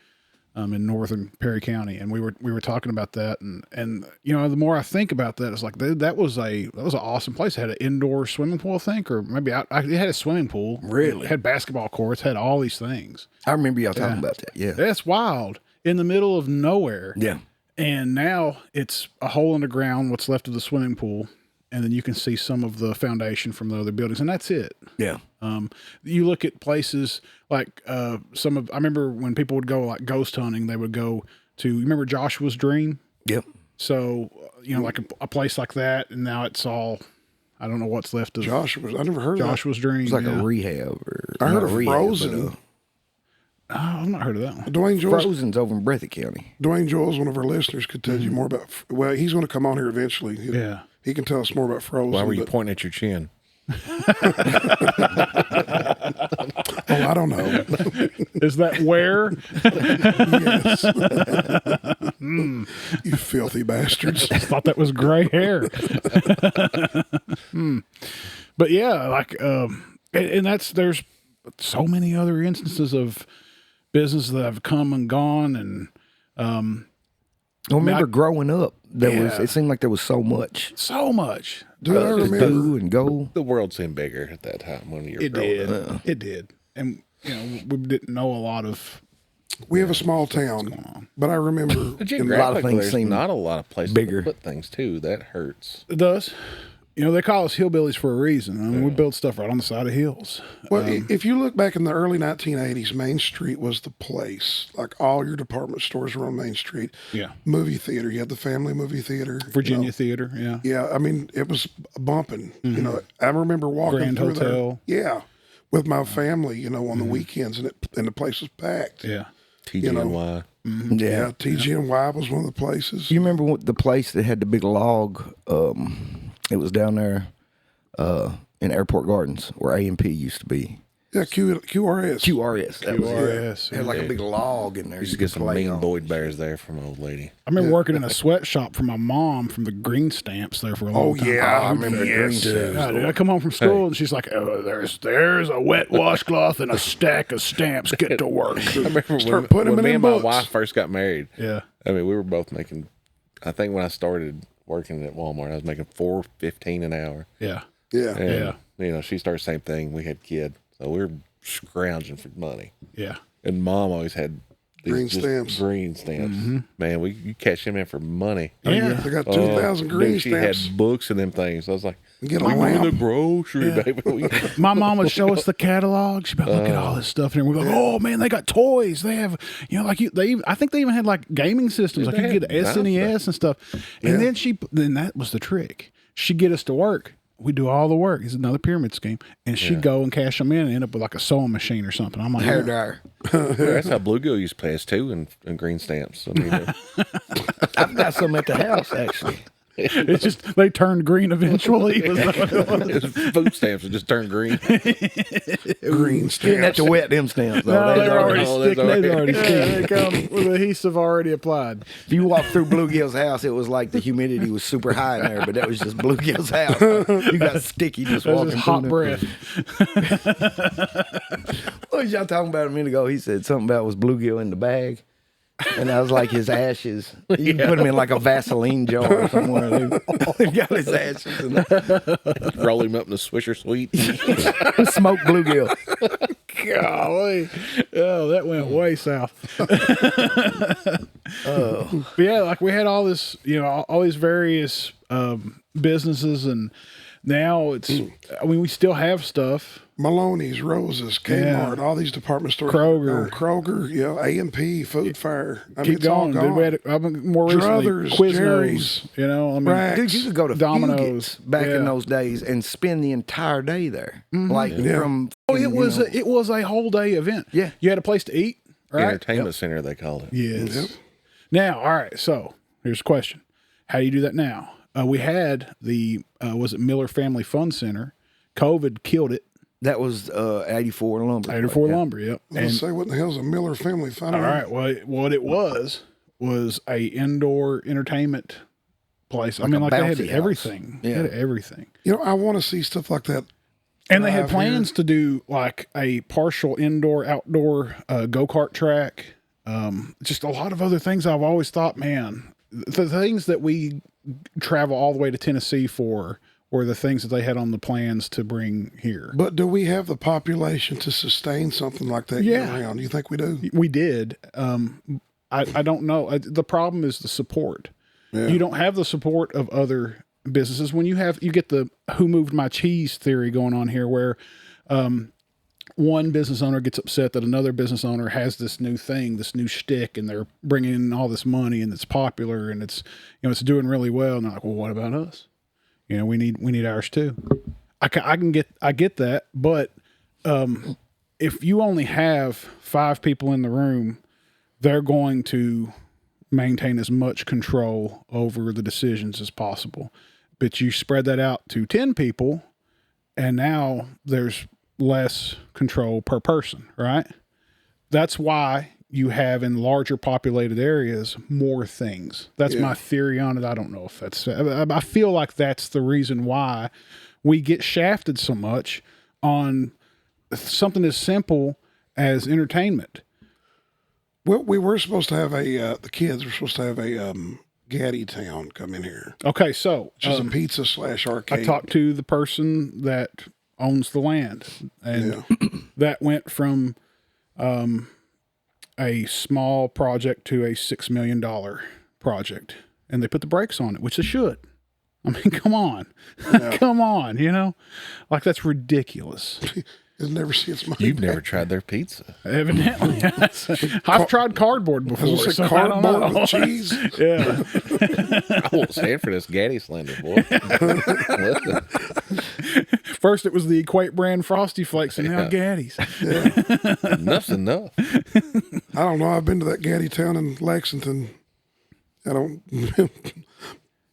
in northern Perry County. And we were talking about that. And the more I think about that, it's like that was an awesome place. It had an indoor swimming pool, I think, or maybe it had a swimming pool. Really? It had basketball courts, had all these things. I remember y'all talking about that. Yeah. That's wild. In the middle of nowhere. Yeah. And now it's a hole in the ground, what's left of the swimming pool, and then you can see some of the foundation from the other buildings, and that's it. Yeah. You look at places like I remember when people would go like ghost hunting, they would go to, you remember Joshua's Dream? Yep. So, like a place like that, and now it's all, I don't know what's left of Joshua's. I never heard of Joshua's Dream. It's like a rehab. I heard of rehab, Frozen. I've not heard of that one. Dwayne Jewell. Frozen's over in Breathitt County. Dwayne Jewell's one of our listeners, could tell you more about. Well, he's going to come on here eventually. He can tell us more about Frozen. Why were you pointing at your chin? I don't know. Is that where? Yes. You filthy bastards. I thought that was gray hair. But yeah, like, and there's so many other instances of businesses that have come and gone. And, I remember growing up, it seemed like there was so much. Dude, I remember. Do and go. The world seemed bigger at that time when you were It growing did. up. It did. And, we didn't know a lot of. We have a small town, but I remember a lot of things there's seem not a lot of places bigger. to put things too. That hurts. It does. They call us hillbillies for a reason. I mean, we build stuff right on the side of hills. Well, if you look back in the early 1980s, Main Street was the place. Like all your department stores were on Main Street. Yeah. Movie theater. You had the Family Movie Theater. Virginia Theater, yeah. Yeah, I mean, it was bumping. I remember walking Grand through Hotel. there. Yeah, with my family, on the weekends, and the place was packed. Yeah. TGNY. Yeah. TGNY was one of the places. You remember the place that had the big log? It was down there in Airport Gardens where A&P used to be. Yeah, QRS. QRS. That was QRS. it. Had like a big log in there. Used to get some mean Boyd bears there from an old lady. I remember working in a sweatshop for my mom from the green stamps there for a long time. I remember the green stamps. God, dude, I come home from school and she's like, "Oh, there's a wet washcloth and a stack of stamps. Get to work." I remember Start putting them when me in and my books. wife first got married. Yeah. I mean, we were both making. I think when I started working at Walmart, I was making $4.15 an hour. Yeah. Yeah. And, she started the same thing. We had kids, so we were scrounging for money. Yeah. And Mom always had these Green just stamps. Green stamps. Man, you catch them in for money. Yeah. They got 2,000 green Then she stamps. had books and them things. So I was like, Get a "I'm in the lamp. grocery, baby." My mom would show us the catalog. She'd be like, "Look at all this stuff," and we're like, "Oh man, they got toys. They have, I think they even had like gaming systems. Like you They could get had SNES and stuff." And then that was the trick. She'd get us to work. We do all the work. It's another pyramid scheme, and she'd go and cash them in and end up with like a sewing machine or something. I'm like, Hair dryer. That's how Bluegill used to pay us too, and green stamps. I mean, I've got some at the house actually. It's just they turned green eventually. food stamps would just turn green. Green You didn't have stamps. to wet them stamps. Though. No, They they're already Oh, that's sticking. They're already already- sticking. They come with adhesive already applied. If you walk through Bluegill's house, it was like the humidity was super high in there, but that was just Bluegill's house. You got sticky just That's walking just hot through breath. What was y'all talking about a minute ago? He said something about was Bluegill in the bag. And that was like his ashes. You can put him in like a Vaseline jar or somewhere. They got his ashes in there. Roll him up in the Swisher Sweet. Smoked bluegill. Golly. Oh, that went way south. But yeah, like we had all this, all these various businesses, and Now it's, I mean, we still have stuff. Maloney's, Rose's, Kmart, all these department stores. Kroger, A&P, Food Fair. I mean, Keep going. All gone. I've been more recently, Druthers, Quiznos, Jerry's, you know, I mean, Rax. Dude, you could go to Domino's Fugit's back in those days and spend the entire day there. Like from it was a whole day event. Yeah. You had a place to eat, right? Entertainment center, they call it. Yes. Yep. Now, all right. So here's a question: how do you do that now? We had the was it Miller Family Fun Center? COVID killed it. that was 84 lumber. 84 lumber. Yep. I was gonna say, what the hell's a Miller Family Fun? All right. Well, what it was a indoor entertainment place. Like I mean, a like they had bouncy house. everything. Yeah. They had everything. You know, I want to see stuff like that. And they had Drive plans to do like a partial indoor outdoor go-kart track. Just a lot of other things I've always thought, man, the things that we travel all the way to Tennessee for were the things that they had on the plans to bring here. But do we have the population to sustain something like that year round? You think we do? We did. I don't know. The problem is the support. Yeah. You don't have the support of other businesses. When you get the who moved my cheese theory going on here, where one business owner gets upset that another business owner has this new thing, this new shtick, and they're bringing in all this money and it's popular and it's, you know, it's doing really well. And they're like, well, what about us? You know, we need ours too. I get that. But, if you only have 5 people in the room, they're going to maintain as much control over the decisions as possible. But you spread that out to 10 people and now there's less control per person, right? That's why you have in larger populated areas more things. That's my theory on it. I don't know if that's, I feel like that's the reason why we get shafted so much on something as simple as entertainment. Well, we were supposed to have the kids were supposed to have a Gaddy Town come in here. Okay, so which is a pizza / arcade. I talked to the person that owns the land, and that went from a small project to a $6 million project, and they put the brakes on it, which they should. I mean, come on, come on, you know, like that's ridiculous. You'll never see its money. You've never tried their pizza. Evidently, I've tried cardboard before. So cardboard with cheese. Yeah. I won't stand for this Gaddy slander, boy. First, it was the Equate brand Frosty Flakes, and now Gaddy's. Yeah. Enough's enough. I don't know. I've been to that Gaddy Town in Lexington. I don't.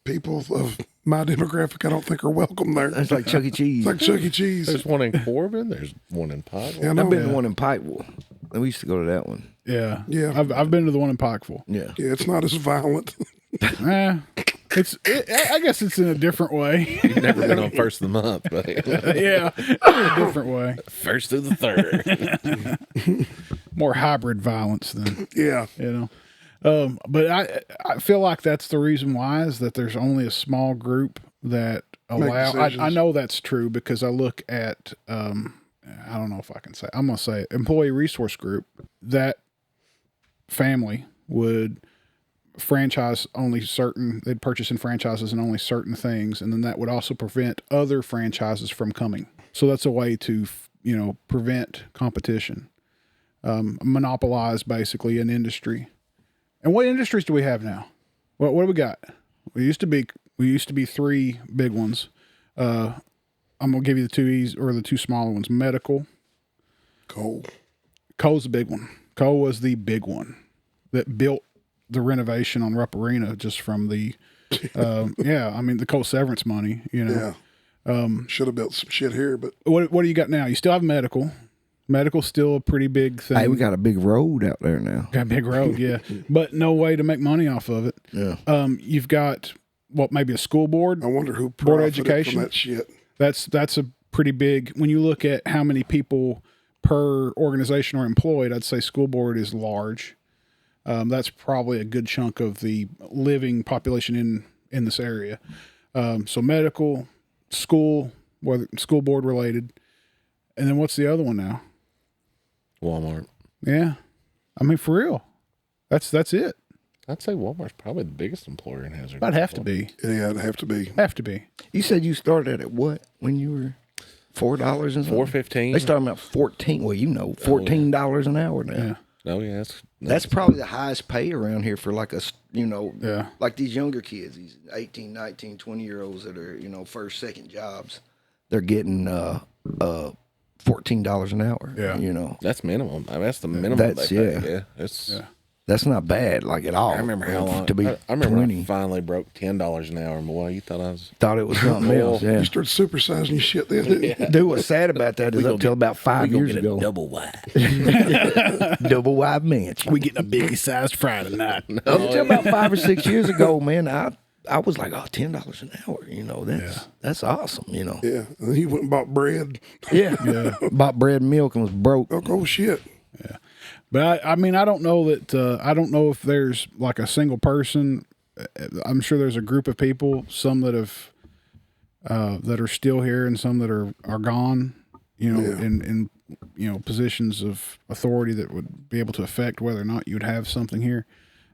People of my demographic, I don't think are welcome there. It's like Chuck E. Cheese. It's like Chuck E. Cheese. There's one in Corbin. There's one in Pikeville. Yeah, I've been to one in Pikeville. We used to go to that one. Yeah. Yeah. I've been to the one in Pikeville. Yeah. Yeah, it's not as violent. I guess it's in a different way. You've never been on first of the month, but yeah, in a different way. First through the third. More hybrid violence than, Yeah. you know. But I feel like that's the reason why is that there's only a small group that allow. I know that's true because I look at I don't know if I can say. I'm gonna say employee resource group. That family would franchise only certain. They'd purchase in franchises and only certain things, and then that would also prevent other franchises from coming. So that's a way to prevent competition, monopolize basically an industry. And what industries do we have now? What do we got? We used to be 3 big ones. I'm gonna give you the 2 easy or the 2 smaller ones. Medical. Coal's the big one. Coal was the big one that built the renovation on Rupp Arena just from the the coal severance money, you know. Yeah. Should have built some shit here, but what do you got now? You still have medical. Medical's still a pretty big thing. Hey, we got a big road out there now. Got a big road, yeah. But no way to make money off of it. Yeah. You've got maybe a school board. I wonder who board of profited education. from that shit. That's a pretty big. When you look at how many people per organization are employed, I'd say school board is large. That's probably a good chunk of the living population in this area. So medical, school, whether school board related, and then what's the other one now? Walmart. Yeah, I mean for real, that's it. I'd say Walmart's probably the biggest employer in Hazard. I'd have to be. Yeah, it'd have to be. Have to be. You said you started at what when you were $4 and something? $4.15. They started about 14. Well, $14 an hour now. Yeah. Oh yeah, That's probably the highest pay around here for like Yeah. like these younger kids, these 18, 19, 20-year-olds that are, first, second jobs. They're getting $14 an hour. Yeah. That's minimum. I mean, that's the minimum. That's they pay. Yeah. That's not bad, like at all. I remember how long to be. I remember 20. when I finally broke $10 an hour. Boy, you thought it was something else. Yeah. You started supersizing your shit then, didn't you? Dude, what's sad about that is up till about 5 years ago. double wide. Double wide mansion. We getting a big sized fry tonight. Up until about 5 or 6 years ago, man, I was like, $10 an hour. That's awesome. Yeah. And then you went and bought bread. Yeah. Bought bread and milk and was broke. Oh shit. Yeah. But I mean, I don't know that, I don't know if there's like a single person. I'm sure there's a group of people, some that have, that are still here and some that are gone, in positions of authority that would be able to affect whether or not you'd have something here.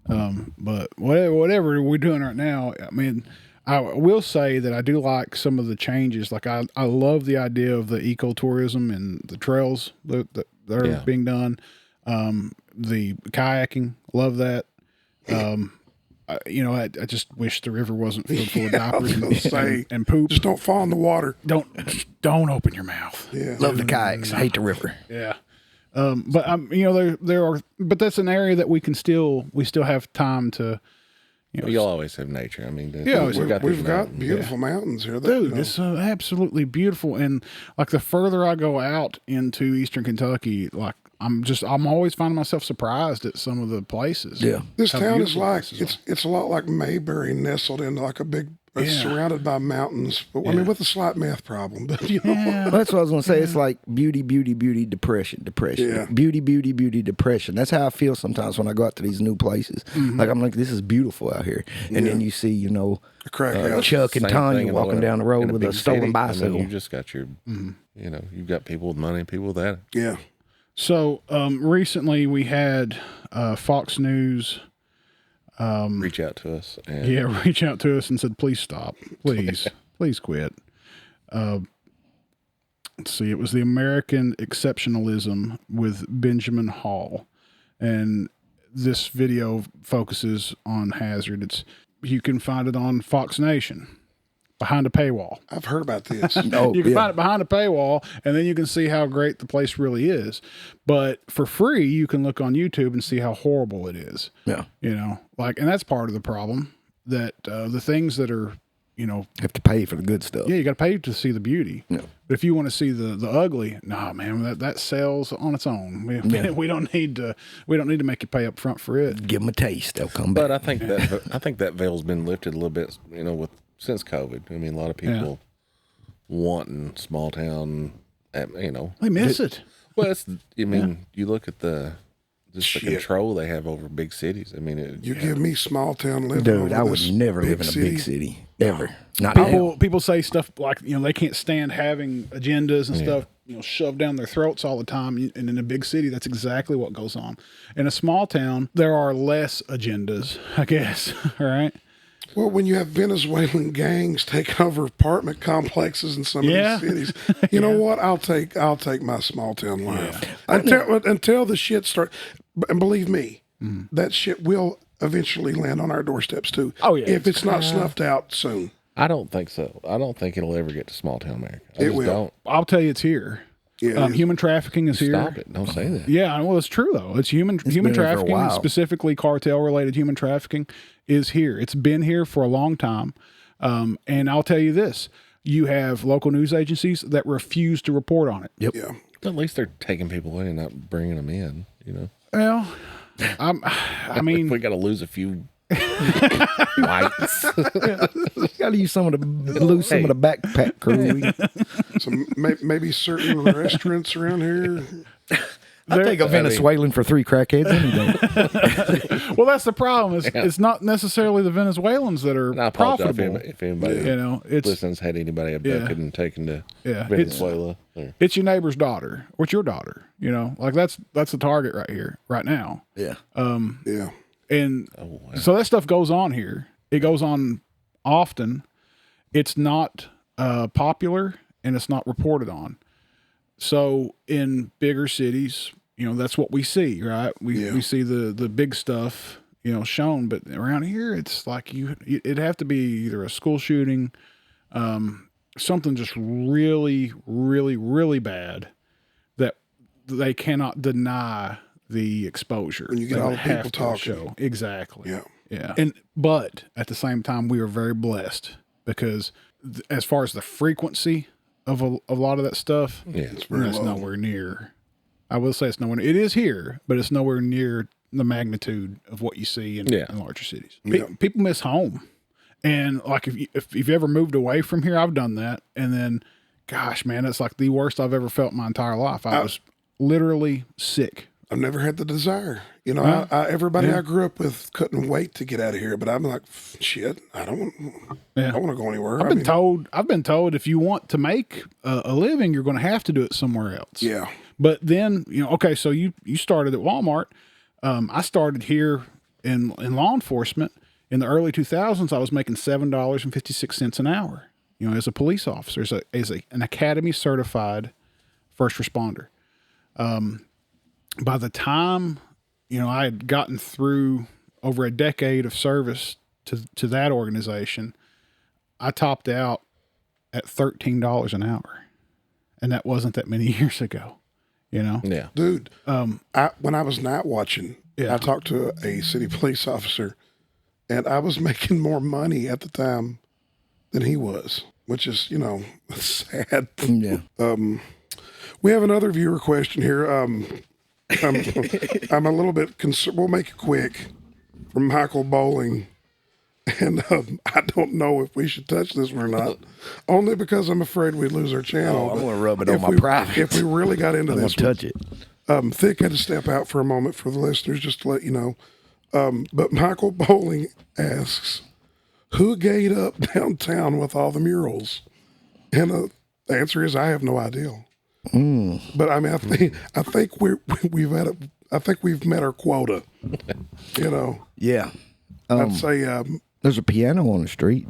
But whatever we're doing right now, I mean, I will say that I do like some of the changes. Like I love the idea of the ecotourism and the trails that are being done. The kayaking, love that. I just wish the river wasn't filled full of diapers and poop. Just don't fall in the water. Don't open your mouth. Yeah. Love the kayaks. Hate the river. Yeah. But there are, but that's an area that we still have time to, You'll always have nature. I mean, we've got beautiful mountains here. Dude, it's absolutely beautiful. And like the further I go out into Eastern Kentucky, like I'm always finding myself surprised at some of the places. Yeah. This town is like, it's a lot like Mayberry nestled in like a big, surrounded by mountains, but I mean, with a slight math problem, but Well, that's what I was going to say. It's like beauty, depression. Yeah. Beauty, depression. That's how I feel sometimes when I go out to these new places. Like, I'm like, this is beautiful out here. And then you see, Chuck and Tanya walking down the road with a stolen bicycle. I mean, you just got your, you've got people with money and people without it. Yeah. So recently we had Fox News reach out to us. Reach out to us and said, please stop. Please quit. Let's see. It was the American Exceptionalism with Benjamin Hall. And this video focuses on Hazard. You can find it on Fox Nation. Behind a paywall. I've heard about this. You can find it behind a paywall, and then you can see how great the place really is. But for free, you can look on YouTube and see how horrible it is. Yeah. And that's part of the problem, that the things that are, have to pay for the good stuff. Yeah, you got to pay to see the beauty. Yeah. But if you want to see the ugly, nah, man, that sells on its own. We don't need to make you pay up front for it. Give them a taste, they'll come back. But I think that veil's been lifted a little bit, since COVID. I mean, a lot of people wanting small town, they miss it. Well, you look at the control they have over big cities. I mean, give me small town living. Dude, I would never live in a big city ever. Not people say stuff like they can't stand having agendas and stuff shoved down their throats all the time. And in a big city, that's exactly what goes on. In a small town, there are less agendas, I guess. All right. Well, when you have Venezuelan gangs take over apartment complexes in some of these cities, you know what? I'll take my small town life until the shit starts. And believe me, that shit will eventually land on our doorsteps too. Oh yeah, if it's not snuffed out soon. I don't think so. I don't think it'll ever get to small town America. It will. Don't. I'll tell you, it's here. Yeah, human trafficking is here. Stop it! Don't say that. Yeah, well, it's true though. It's human trafficking, specifically cartel-related human trafficking, is here. It's been here for a long time, and I'll tell you this: you have local news agencies that refuse to report on it. Yep. Yeah. At least they're taking people in and not bringing them in. Well, I mean, we got to lose a few whites. Got to use some of the backpack crew. So maybe certain restaurants around here. I take a Venezuelan for 3 crackheads any day. Well, that's the problem. It's not necessarily the Venezuelans that are profitable. If anybody listens had anybody abducted and taken to Venezuela. It's your neighbor's daughter, or it's your daughter. That's the target right here, right now. Yeah. Yeah. And so that stuff goes on here. It goes on often. It's not popular and it's not reported on. So in bigger cities, that's what we see, right? We see the big stuff, shown, but around here, it's like it'd have to be either a school shooting, something just really, really, really bad that they cannot deny the exposure. And you get all the people talking. Show. Exactly. Yeah. Yeah. But at the same time, we are very blessed because as far as the frequency of a lot of that stuff, it's very low. Nowhere near. I will say it's nowhere. It is here, but it's nowhere near the magnitude of what you see in larger cities. Yeah. People miss home, and like if you've ever moved away from here, I've done that, and then, gosh, man, it's like the worst I've ever felt in my entire life. I was literally sick. I've never had the desire. Everybody I grew up with couldn't wait to get out of here, but I'm like, shit, I don't want to go anywhere. I've been told if you want to make a living, you're going to have to do it somewhere else. Yeah. But then, okay, so you started at Walmart. I started here in law enforcement in the early 2000s. I was making $7.56 an hour, as a police officer, as an academy certified first responder. By the time, I had gotten through over a decade of service to that organization, I topped out at $13 an hour. And that wasn't that many years ago, Yeah. Dude, when I was night watching, I talked to a city police officer, and I was making more money at the time than he was, which is, sad. Yeah. We have another viewer question here. I'm a little bit concerned. We'll make it quick. From Michael Bowling. And I don't know if we should touch this one or not. Only because I'm afraid we'd lose our channel. I'm going to rub it on my private. If we really got into this one. Touch it. Thick had to step out for a moment for the listeners, just to let you know. But Michael Bowling asks, who gayed up downtown with all the murals? And the answer is, I have no idea. But I mean, I think we've met our quota. Yeah. I'd say there's a piano on the street.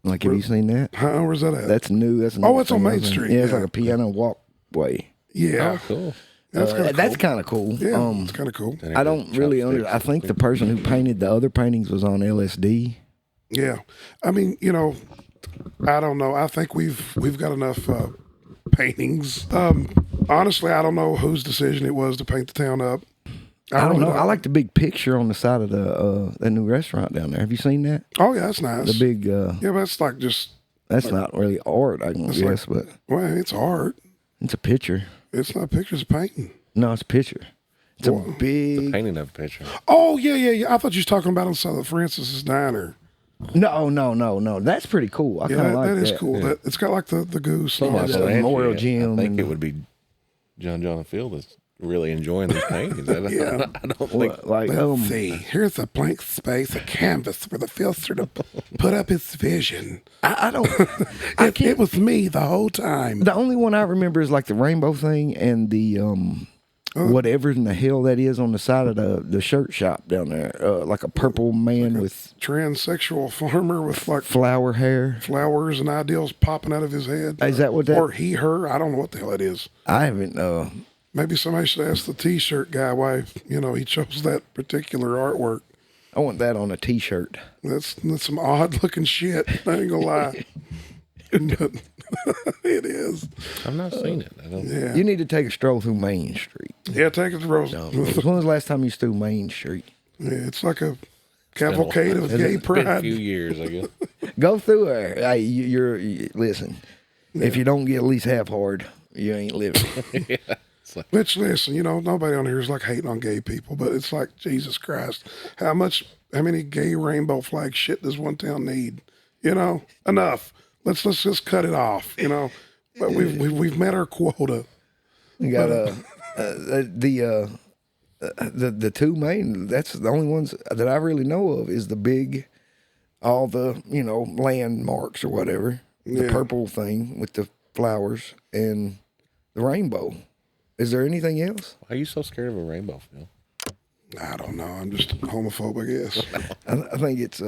Like, have you seen that? Where's that at? That's new. That's it's on Main Street. Yeah, it's like a piano walkway. Yeah, cool. That's kind of cool. Yeah, it's kind of cool. I don't really I think the person who painted the other paintings was on LSD. Yeah, I mean, I don't know. I think we've got enough paintings. Honestly, I don't know whose decision it was to paint the town up. I don't know. I like the big picture on the side of the new restaurant down there. Have you seen that? Oh yeah, that's nice. The big. Yeah, but that's like just. That's not really art, I guess, but. Well, it's art. It's a picture. It's not pictures of painting. No, it's a picture. It's a big. The painting of a picture. Oh yeah. I thought you was talking about on the side of Francis's Diner. No. That's pretty cool. I kind of like that. That is cool. Yeah. It's got like the goose. The Memorial Gym. I think it would be John Field is really enjoying these paintings. I don't think. Let's see. Here's a blank space, a canvas for the filter to put up his vision. I don't. It was me the whole time. The only one I remember is like the rainbow thing and the whatever in the hell that is on the side of the shirt shop down there, like a purple man like with transsexual farmer with like flower hair, flowers and ideals popping out of his head. Is that what that? Or he, her? I don't know what the hell it is. I haven't. Maybe somebody should ask the T-shirt guy why he chose that particular artwork. I want that on a T-shirt. That's some odd looking shit. I ain't gonna lie. But it is. I've not seen it. I don't. Yeah. You need to take a stroll through Main Street. Yeah, take it to Rose. When was the last time you through Main Street? Yeah, it's like a cavalcade of gay pride. Been a few years, I guess. Go through there. Hey, listen. Yeah. If you don't get at least half hard, you ain't living. Yeah. Which, listen, nobody on here is like hating on gay people, but it's like, Jesus Christ, how many gay rainbow flag shit does one town need? Enough. Let's just cut it off. But we've met our quota. We got the two main. That's the only ones that I really know of. Is the big, all the landmarks or whatever. The purple thing with the flowers and the rainbow. Is there anything else? Why are you so scared of a rainbow, Phil? I don't know. I'm just homophobe, I guess. I think it's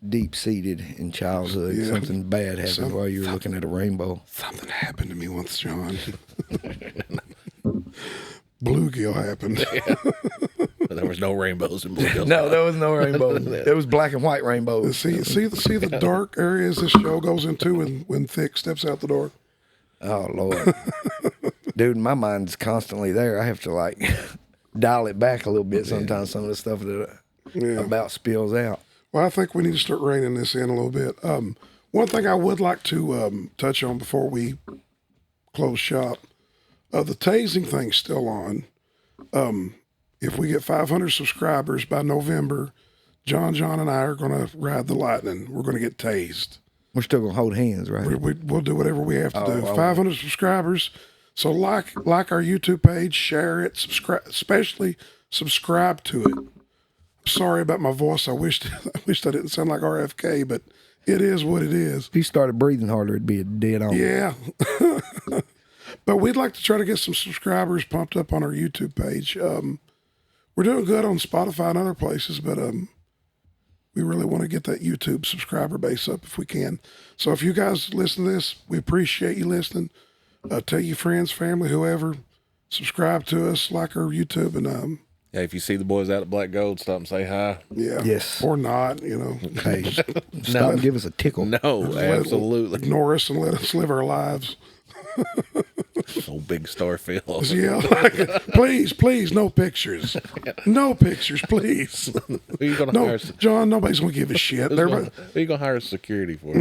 deep seated in childhood. Yeah. Something bad happened while you were looking at a rainbow. Something happened to me once, John. Bluegill happened. There was no rainbows in Bluegill. No, there was no rainbow. There was black and white rainbows. See the dark areas this show goes into when Thick steps out the door. Oh Lord, dude, my mind's constantly there. I have to like dial it back a little bit sometimes. Some of the stuff that about spills out. Well, I think we need to start reining this in a little bit. One thing I would like to touch on before we close shop, the tasing thing's still on. If we get 500 subscribers by November, John, and I are going to ride the lightning. We're going to get tased. We're still going to hold hands, right? We'll do whatever we have to do. 500 subscribers. So like our YouTube page, share it, subscribe, especially subscribe to it. I'm sorry about my voice. I wish I didn't sound like RFK, but it is what it is. If you started breathing harder, it'd be a dead on. Yeah. But we'd like to try to get some subscribers pumped up on our YouTube page. We're doing good on Spotify and other places, but we really want to get that YouTube subscriber base up if we can. So if you guys listen to this, we appreciate you listening. Tell your friends, family, whoever, subscribe to us, like our YouTube, and yeah, if you see the boys out at Black Gold, stop and say hi. Yeah. Yes. Or not, Hey, stop and give us a tickle. No, absolutely. Ignore us and let us live our lives. Old big star Phil. Yeah, please, no pictures. No pictures, please. Who are you gonna hire? John, nobody's gonna give a shit. Who are you gonna hire security for?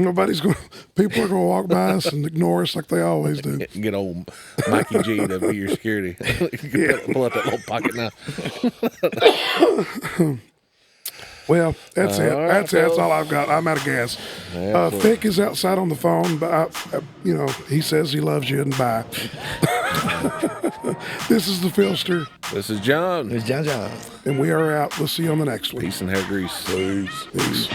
People are gonna walk by us and ignore us like they always do. Get old Mikey G to be your security. Pull out that little pocket knife. Well, that's it. That's it. That's all I've got. I'm out of gas. Thick is outside on the phone, but he says he loves you and bye. This is the Philster. This is John. It's John. And we are out. We'll see you on the next one. Peace and hair grease. Peace.